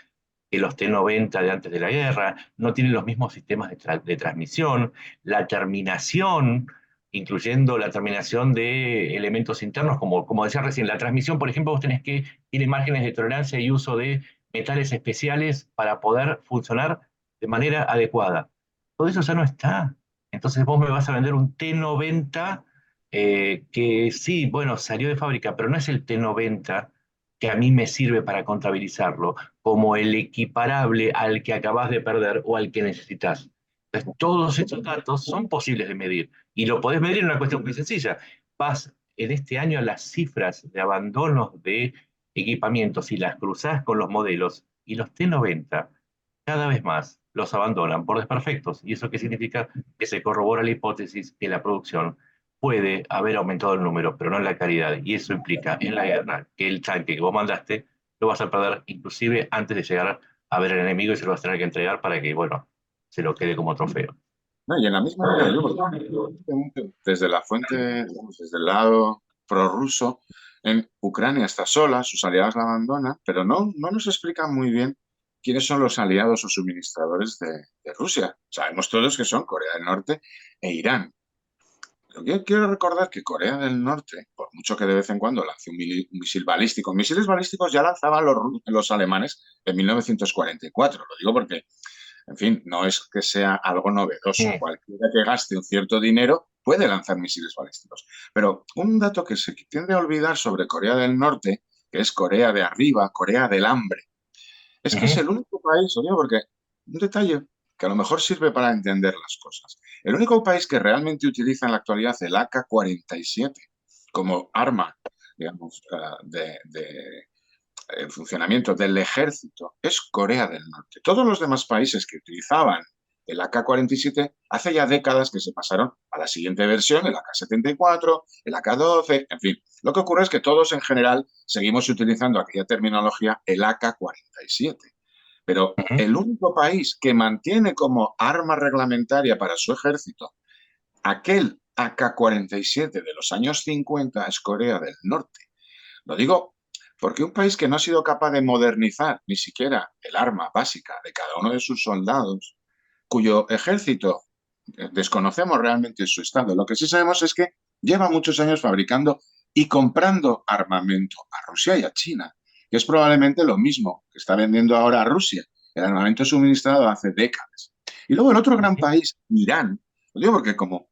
que los T90 de antes de la guerra, no tienen los mismos sistemas de transmisión, la terminación, incluyendo la terminación de elementos internos, como decía recién, la transmisión, por ejemplo, vos tenés que tiene márgenes de tolerancia y uso de metales especiales para poder funcionar de manera adecuada. Todo eso ya no está. Entonces vos me vas a vender un T90 que sí, bueno, salió de fábrica, pero no es el T90 que a mí me sirve para contabilizarlo como el equiparable al que acabas de perder o al que necesitas. Entonces, todos estos datos son posibles de medir y lo podés medir en una cuestión muy sencilla. Vas en este año a las cifras de abandonos de equipamientos y las cruzás con los modelos y los T90 cada vez más los abandonan por desperfectos. ¿Y eso qué significa? Que se corrobora la hipótesis que la producción puede haber aumentado el número, pero no la calidad. Y eso implica en la guerra que el tanque que vos mandaste lo vas a perder inclusive antes de llegar a ver al enemigo y se lo vas a tener que entregar para que, bueno, se lo quede como trofeo. No, y en la misma línea, yo, desde la fuente, digamos, desde el lado prorruso, en Ucrania está sola, sus aliados la abandonan, pero no nos explican muy bien quiénes son los aliados o suministradores de Rusia. Sabemos todos que son Corea del Norte e Irán. Pero yo quiero recordar que Corea del Norte, por mucho que de vez en cuando lance un misil balístico, misiles balísticos ya lanzaban los alemanes en 1944. Lo digo porque, en fin, no es que sea algo novedoso. Mm, Cualquiera que gaste un cierto dinero puede lanzar misiles balísticos. Pero un dato que se tiende a olvidar sobre Corea del Norte, que es Corea de arriba, Corea del hambre, es que es ujú, el único país, lo digo porque un detalle que a lo mejor sirve para entender las cosas. El único país que realmente utiliza en la actualidad el AK-47 como arma, digamos, en funcionamiento del ejército es Corea del Norte. Todos los demás países que utilizaban el AK-47 hace ya décadas que se pasaron a la siguiente versión, el AK-74, el AK-12, en fin. Lo que ocurre es que todos en general seguimos utilizando aquella terminología, el AK-47. Pero ujú. el único país que mantiene como arma reglamentaria para su ejército aquel AK-47 de los años 50 es Corea del Norte. Lo digo porque un país que no ha sido capaz de modernizar ni siquiera el arma básica de cada uno de sus soldados, cuyo ejército desconocemos realmente su estado, lo que sí sabemos es que lleva muchos años fabricando y comprando armamento a Rusia y a China, que es probablemente lo mismo que está vendiendo ahora a Rusia, el armamento suministrado hace décadas. Y luego el otro gran país, Irán, lo digo porque como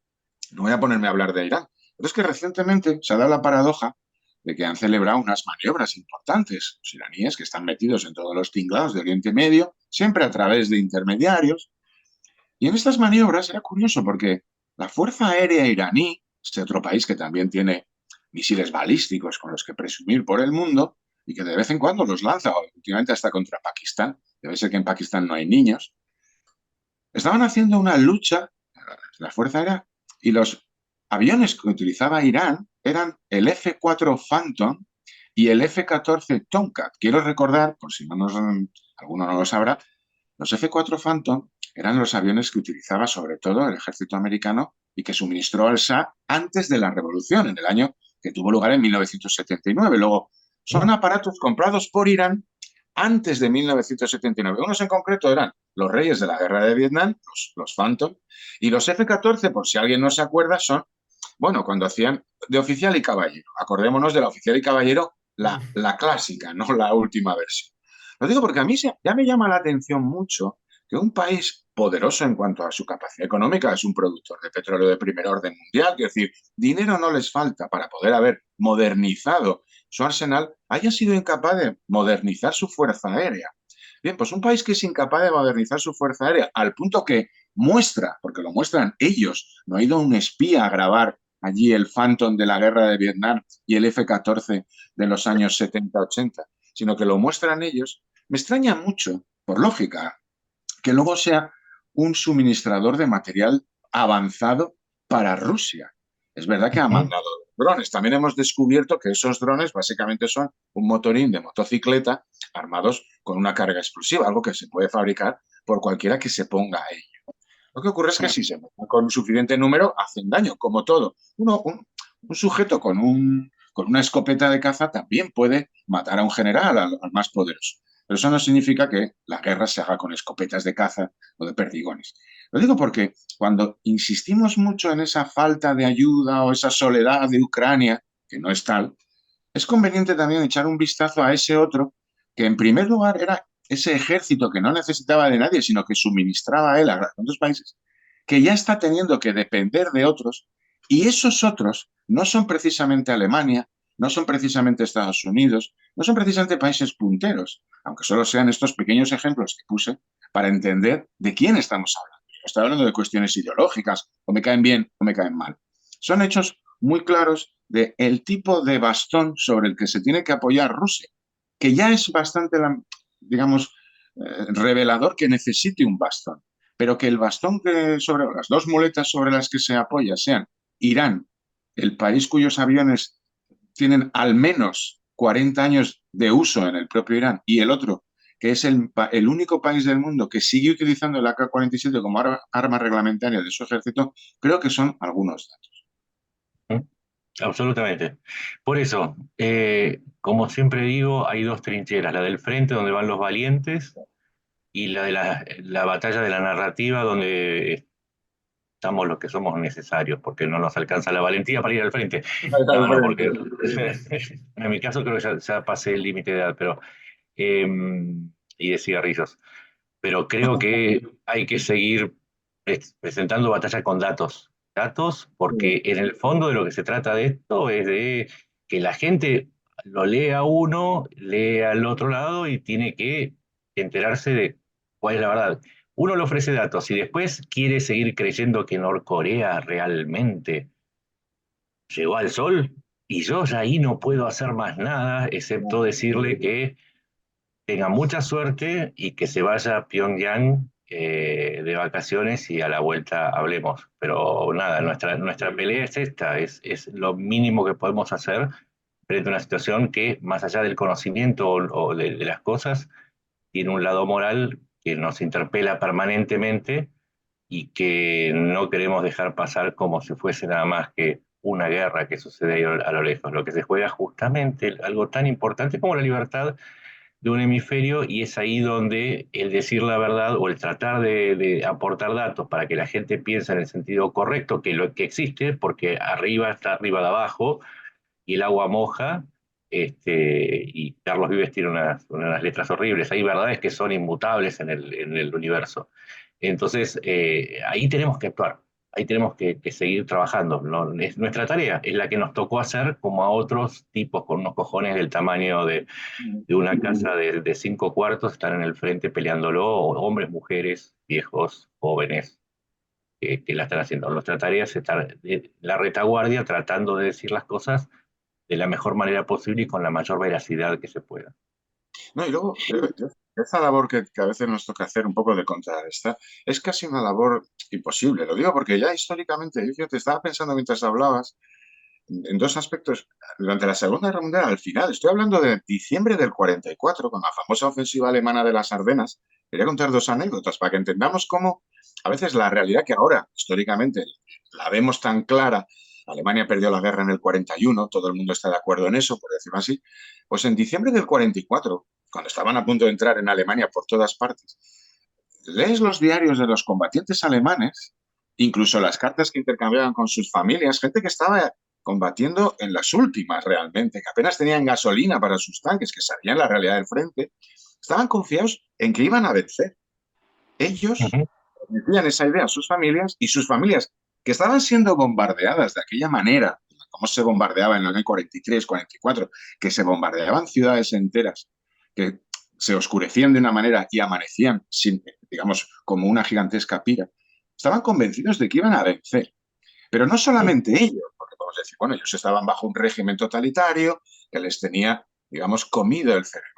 no voy a ponerme a hablar de Irán, pero es que recientemente se ha dado la paradoja de que han celebrado unas maniobras importantes, los iraníes que están metidos en todos los tinglados de Oriente Medio, siempre a través de intermediarios. Y en estas maniobras era curioso porque la Fuerza Aérea iraní, este otro país que también tiene misiles balísticos con los que presumir por el mundo y que de vez en cuando los lanza, últimamente hasta contra Pakistán, debe ser que en Pakistán no hay niños, estaban haciendo una lucha, la Fuerza Aérea, y los aviones que utilizaba Irán eran el F-4 Phantom y el F-14 Tomcat. Quiero recordar, por si alguno no lo sabrá, los F-4 Phantom eran los aviones que utilizaba sobre todo el ejército americano y que suministró al Shah antes de la revolución, en el año que tuvo lugar en 1979. Luego, son aparatos comprados por Irán antes de 1979. Unos en concreto eran los reyes de la guerra de Vietnam, los Phantom, y los F-14, por si alguien no se acuerda, son, bueno, cuando hacían de oficial y caballero. Acordémonos de la oficial y caballero, la clásica, no la última versión. Lo digo porque a mí ya me llama la atención mucho que un país poderoso en cuanto a su capacidad económica, es un productor de petróleo de primer orden mundial, es decir, dinero no les falta para poder haber modernizado su arsenal, haya sido incapaz de modernizar su fuerza aérea. Bien, pues un país que es incapaz de modernizar su fuerza aérea al punto que muestra, porque lo muestran ellos, no ha ido un espía a grabar allí el Phantom de la guerra de Vietnam y el F-14 de los años 70-80, sino que lo muestran ellos, me extraña mucho, por lógica, que luego sea un suministrador de material avanzado para Rusia. Es verdad que ha Ujú. mandado drones. También hemos descubierto que esos drones básicamente son un motorín de motocicleta armados con una carga explosiva, algo que se puede fabricar por cualquiera que se ponga a ello. Lo que ocurre es que si se montan con un suficiente número, hacen daño, como todo. Un sujeto con una escopeta de caza también puede matar a un general, al más poderoso. Pero eso no significa que la guerra se haga con escopetas de caza o de perdigones. Lo digo porque cuando insistimos mucho en esa falta de ayuda o esa soledad de Ucrania, que no es tal, es conveniente también echar un vistazo a ese otro, que en primer lugar era ese ejército que no necesitaba de nadie, sino que suministraba a él a otros países, que ya está teniendo que depender de otros, y esos otros no son precisamente Alemania, no son precisamente Estados Unidos, no son precisamente países punteros, aunque solo sean estos pequeños ejemplos que puse para entender de quién estamos hablando. No estoy hablando de cuestiones ideológicas, o me caen bien o me caen mal. Son hechos muy claros de el tipo de bastón sobre el que se tiene que apoyar Rusia, que ya es bastante, digamos, revelador que necesite un bastón, pero que el bastón que sobre las dos muletas sobre las que se apoya sean Irán, el país cuyos aviones tienen al menos 40 años de uso en el propio Irán, y el otro, que es el único país del mundo que sigue utilizando el AK-47 como arma reglamentaria de su ejército, creo que son algunos datos. absolutamente. Por eso, como siempre digo, hay dos trincheras, la del frente donde van los valientes y la de la batalla de la narrativa donde estamos los que somos necesarios, porque no nos alcanza la valentía para ir al frente. No, no, porque en mi caso creo que ya pasé el límite de edad, pero eh, y de cigarrillos. Pero creo que hay que seguir presentando batalla con datos. Datos, porque en el fondo de lo que se trata de esto es de que la gente lo lea uno, lea al otro lado y tiene que enterarse de cuál es la verdad. Uno le ofrece datos y después quiere seguir creyendo que Norcorea realmente llegó al sol y yo ya ahí no puedo hacer más nada excepto decirle que tenga mucha suerte y que se vaya a Pyongyang de vacaciones y a la vuelta hablemos. Pero nada, nuestra pelea es esta, es lo mínimo que podemos hacer frente a una situación que, más allá del conocimiento o de las cosas, tiene un lado moral que nos interpela permanentemente y que no queremos dejar pasar como si fuese nada más que una guerra que sucede ahí a lo lejos. Lo que se juega justamente algo tan importante como la libertad de un hemisferio y es ahí donde el decir la verdad o el tratar de aportar datos para que la gente piense en el sentido correcto, que lo que existe, porque arriba está arriba de abajo y el agua moja, y Carlos Vives tiene unas letras horribles, hay verdades que son inmutables en el universo. Entonces, ahí tenemos que actuar, ahí tenemos que seguir trabajando. ¿No? Es nuestra tarea, es la que nos tocó hacer como a otros tipos con unos cojones del tamaño de una casa de 5 cuartos, están en el frente peleándolo, hombres, mujeres, viejos, jóvenes, que la están haciendo. Nuestra tarea es estar en la retaguardia tratando de decir las cosas de la mejor manera posible y con la mayor veracidad que se pueda. No, y luego, esa labor que a veces nos toca hacer un poco de contrarrestar, es casi una labor imposible. Lo digo porque ya históricamente, yo te estaba pensando mientras hablabas, en dos aspectos. Durante la Segunda Guerra Mundial, al final, estoy hablando de diciembre del 44, con la famosa ofensiva alemana de las Ardenas. Quería contar dos anécdotas para que entendamos cómo a veces la realidad que ahora, históricamente, la vemos tan clara. Alemania perdió la guerra en el 41, todo el mundo está de acuerdo en eso, por decirlo así. Pues en diciembre del 44, cuando estaban a punto de entrar en Alemania por todas partes, lees los diarios de los combatientes alemanes, incluso las cartas que intercambiaban con sus familias, gente que estaba combatiendo en las últimas realmente, que apenas tenían gasolina para sus tanques, que sabían la realidad del frente, estaban confiados en que iban a vencer. Uh Ellos -huh. transmitían esa idea a sus familias y sus familias, que estaban siendo bombardeadas de aquella manera, como se bombardeaba en el año 43, 44, que se bombardeaban ciudades enteras, que se oscurecían de una manera y amanecían, sin, digamos, como una gigantesca pira, estaban convencidos de que iban a vencer. Pero no solamente ellos, porque podemos decir, bueno, ellos estaban bajo un régimen totalitario que les tenía, digamos, comido el cerebro.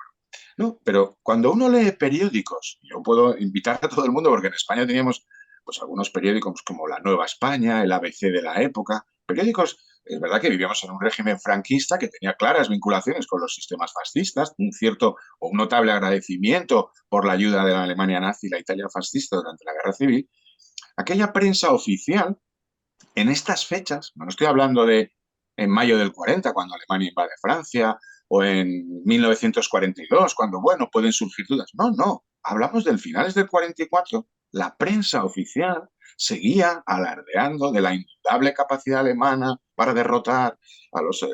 No, pero cuando uno lee periódicos, yo puedo invitar a todo el mundo, porque en España teníamos pues algunos periódicos como La Nueva España, el ABC de la época, periódicos, es verdad que vivíamos en un régimen franquista que tenía claras vinculaciones con los sistemas fascistas, un cierto o un notable agradecimiento por la ayuda de la Alemania nazi y la Italia fascista durante la Guerra Civil. Aquella prensa oficial, en estas fechas, no estoy hablando de en mayo del 40, cuando Alemania invade Francia, o en 1942, cuando, bueno, pueden surgir dudas. No, no, hablamos del finales del 44. La prensa oficial seguía alardeando de la indudable capacidad alemana para derrotar a los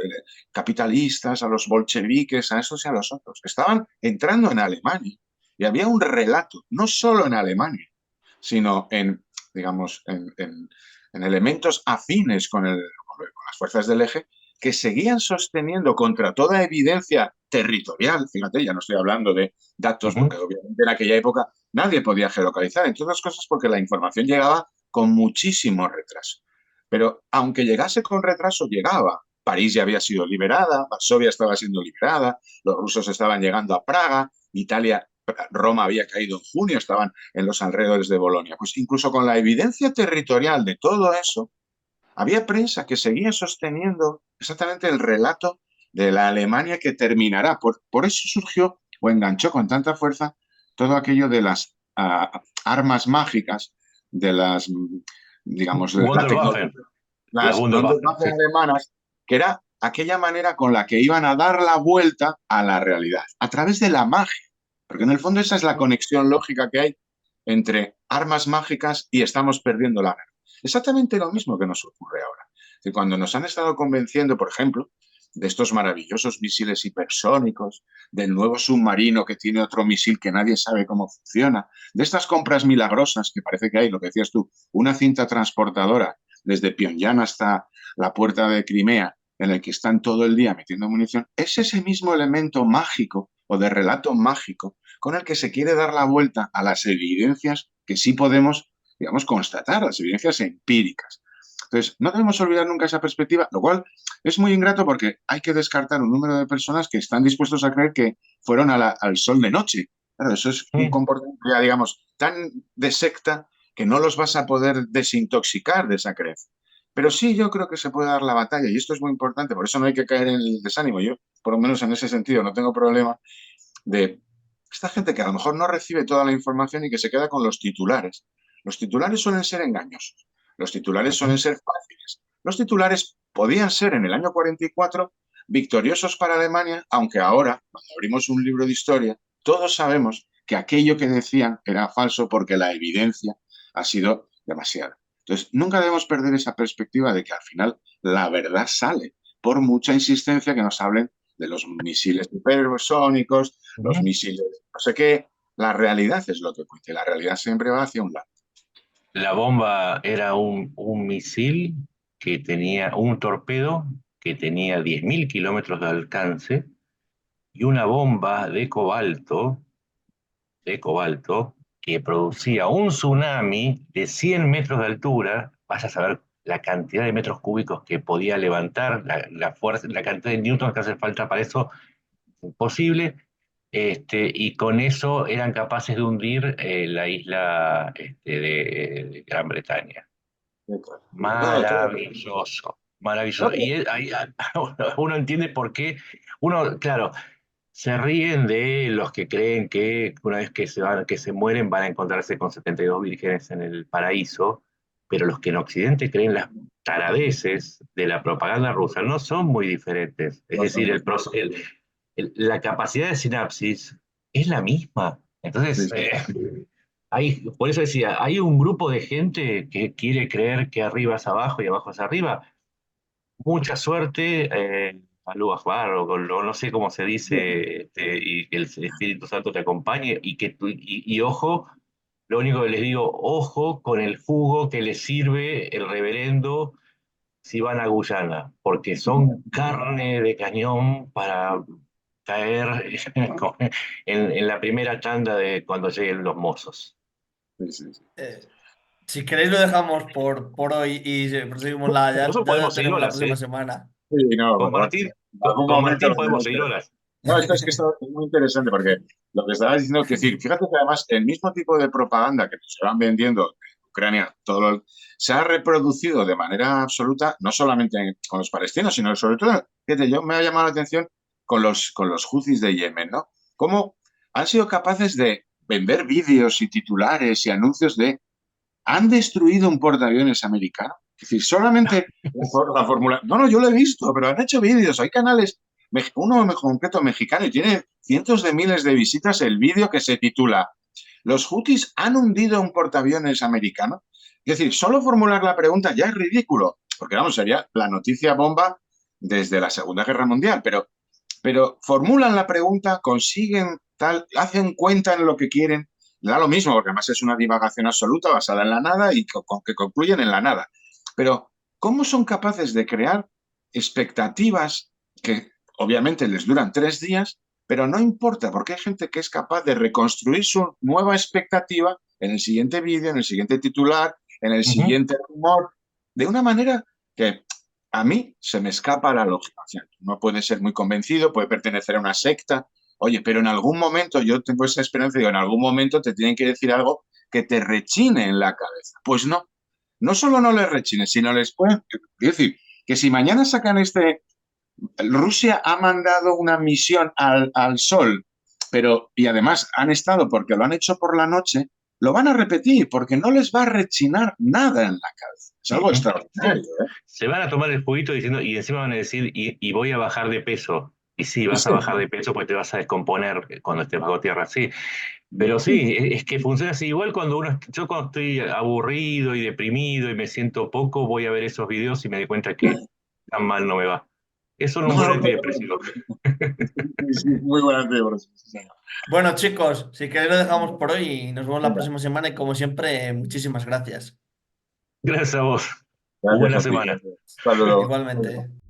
capitalistas, a los bolcheviques, a esos y a los otros. Estaban entrando en Alemania y había un relato, no solo en Alemania, sino en, digamos, en elementos afines con las fuerzas del eje, que seguían sosteniendo contra toda evidencia territorial, fíjate, ya no estoy hablando de Uh datos, -huh. porque obviamente en aquella época nadie podía geolocalizar, entre otras cosas porque la información llegaba con muchísimo retraso. Pero aunque llegase con retraso, llegaba. París ya había sido liberada, Varsovia estaba siendo liberada, los rusos estaban llegando a Praga, Italia, Roma había caído en junio, estaban en los alrededores de Bolonia. Pues incluso con la evidencia territorial de todo eso, había prensa que seguía sosteniendo exactamente el relato de la Alemania que terminará. Por eso surgió o enganchó con tanta fuerza todo aquello de las armas mágicas, de las, digamos, la tecnología, Wunderwaffen, las las Wunderwaffen, Wunderwaffe sí. alemanas, que era aquella manera con la que iban a dar la vuelta a la realidad, a través de la magia. Porque en el fondo esa es la conexión lógica que hay entre armas mágicas y estamos perdiendo la guerra. Exactamente lo mismo que nos ocurre ahora. Cuando nos han estado convenciendo, por ejemplo, de estos maravillosos misiles hipersónicos, del nuevo submarino que tiene otro misil que nadie sabe cómo funciona, de estas compras milagrosas que parece que hay, lo que decías tú, una cinta transportadora desde Pyongyang hasta la puerta de Crimea, en el que están todo el día metiendo munición, es ese mismo elemento mágico o de relato mágico con el que se quiere dar la vuelta a las evidencias que sí podemos, digamos, constatar, las evidencias empíricas. Entonces, no debemos olvidar nunca esa perspectiva, lo cual es muy ingrato porque hay que descartar un número de personas que están dispuestos a creer que fueron al sol de noche. Claro, eso es un comportamiento, ya, digamos, tan de secta que no los vas a poder desintoxicar de esa creencia. Pero sí, yo creo que se puede dar la batalla y esto es muy importante, por eso no hay que caer en el desánimo. Yo, por lo menos en ese sentido, no tengo problema de esta gente que a lo mejor no recibe toda la información y que se queda con los titulares. Los titulares suelen ser engañosos, los titulares suelen ser fáciles. Los titulares podían ser en el año 44 victoriosos para Alemania, aunque ahora, cuando abrimos un libro de historia, todos sabemos que aquello que decían era falso porque la evidencia ha sido demasiada. Entonces, nunca debemos perder esa perspectiva de que al final la verdad sale, por mucha insistencia que nos hablen de los misiles hipersónicos, los misiles no sé qué. La realidad es lo que cuenta, la realidad siempre va hacia un lado. La bomba era un misil que tenía un torpedo que tenía 10.000 kilómetros de alcance y una bomba de cobalto que producía un tsunami de 100 metros de altura. Vaya a saber la cantidad de metros cúbicos que podía levantar, la fuerza, la cantidad de newtons que hace falta para eso, imposible. Y con eso eran capaces de hundir la isla de Gran Bretaña. No, Maravilloso, no, maravilloso. Y uno entiende por qué, uno, claro, se ríen de los que creen que una vez que se mueren van a encontrarse con 72 vírgenes en el paraíso, pero los que en Occidente creen las taradeces de la propaganda rusa no son muy diferentes. Es no decir, somos. la capacidad de sinapsis es la misma. Sí, Entonces, sí. por eso decía, hay un grupo de gente que quiere creer que arriba es abajo y abajo es arriba. Mucha suerte, Alú Akbar, o no sé cómo se dice, y que el Espíritu Santo te acompañe, y ojo, lo único que les digo, ojo con el jugo que les sirve el reverendo si van a Guyana, porque son carne de cañón para caer en la primera tanda de cuando lleguen los mozos. Sí, sí, sí. Si queréis lo dejamos por hoy y proseguimos Nosotros ya podemos seguir tenemos la horas, próxima ¿eh? semana. Sí, no, Con bueno, Martín, en algún con momento Martín lo podemos tenemos seguir horas. No, esto es muy interesante porque lo que estabas diciendo, que decir, fíjate que además el mismo tipo de propaganda que se van vendiendo en Ucrania, se ha reproducido de manera absoluta, no solamente con los palestinos, sino sobre todo, fíjate, yo me ha llamado la atención con los huthis de Yemen, ¿no? Cómo han sido capaces de vender vídeos y titulares y anuncios de han destruido un portaaviones americano. Es decir, solamente la fórmula. No, no, yo lo he visto, pero han hecho vídeos. Hay canales, uno en concreto mexicano, y tiene cientos de miles de visitas el vídeo que se titula ¿Los Houthis han hundido un portaaviones americano? Es decir, solo formular la pregunta ya es ridículo, porque vamos, sería la noticia bomba desde la Segunda Guerra Mundial, pero formulan la pregunta, consiguen tal, hacen cuenta en lo que quieren, da lo mismo, porque además es una divagación absoluta basada en la nada y que concluyen en la nada. Pero, ¿cómo son capaces de crear expectativas que obviamente les duran 3 días, pero no importa, porque hay gente que es capaz de reconstruir su nueva expectativa en el siguiente vídeo, en el siguiente titular, en el siguiente rumor, de una manera que a mí se me escapa la lógica. O sea, no puede ser muy convencido, puede pertenecer a una secta. Oye, pero en algún momento, yo tengo esa esperanza, digo, en algún momento te tienen que decir algo que te rechine en la cabeza. Pues no, no solo no les rechine, sino les pueden... Es decir, que si mañana sacan Rusia ha mandado una misión al Sol, pero, y además han estado, porque lo han hecho por la noche, lo van a repetir, porque no les va a rechinar nada en la cabeza. Es algo extraordinario, ¿eh? Se van a tomar el juguito diciendo, y encima van a decir, y voy a bajar de peso. Y sí, vas a Sí. bajar de peso porque te vas a descomponer cuando estés bajo tierra, sí. Pero sí, es que funciona así. Igual yo cuando estoy aburrido y deprimido y me siento poco, voy a ver esos videos y me doy cuenta que tan mal no me va. Es solo un No, buen no, antidepresivo. sí, sí, muy buen antidepresivo, sí, señor. Bueno, chicos, si queréis lo dejamos por hoy y nos vemos la Venga, próxima semana y como siempre, muchísimas gracias. Gracias a vos. gracias Buena a ti. semana. Gracias. Hasta luego. Igualmente.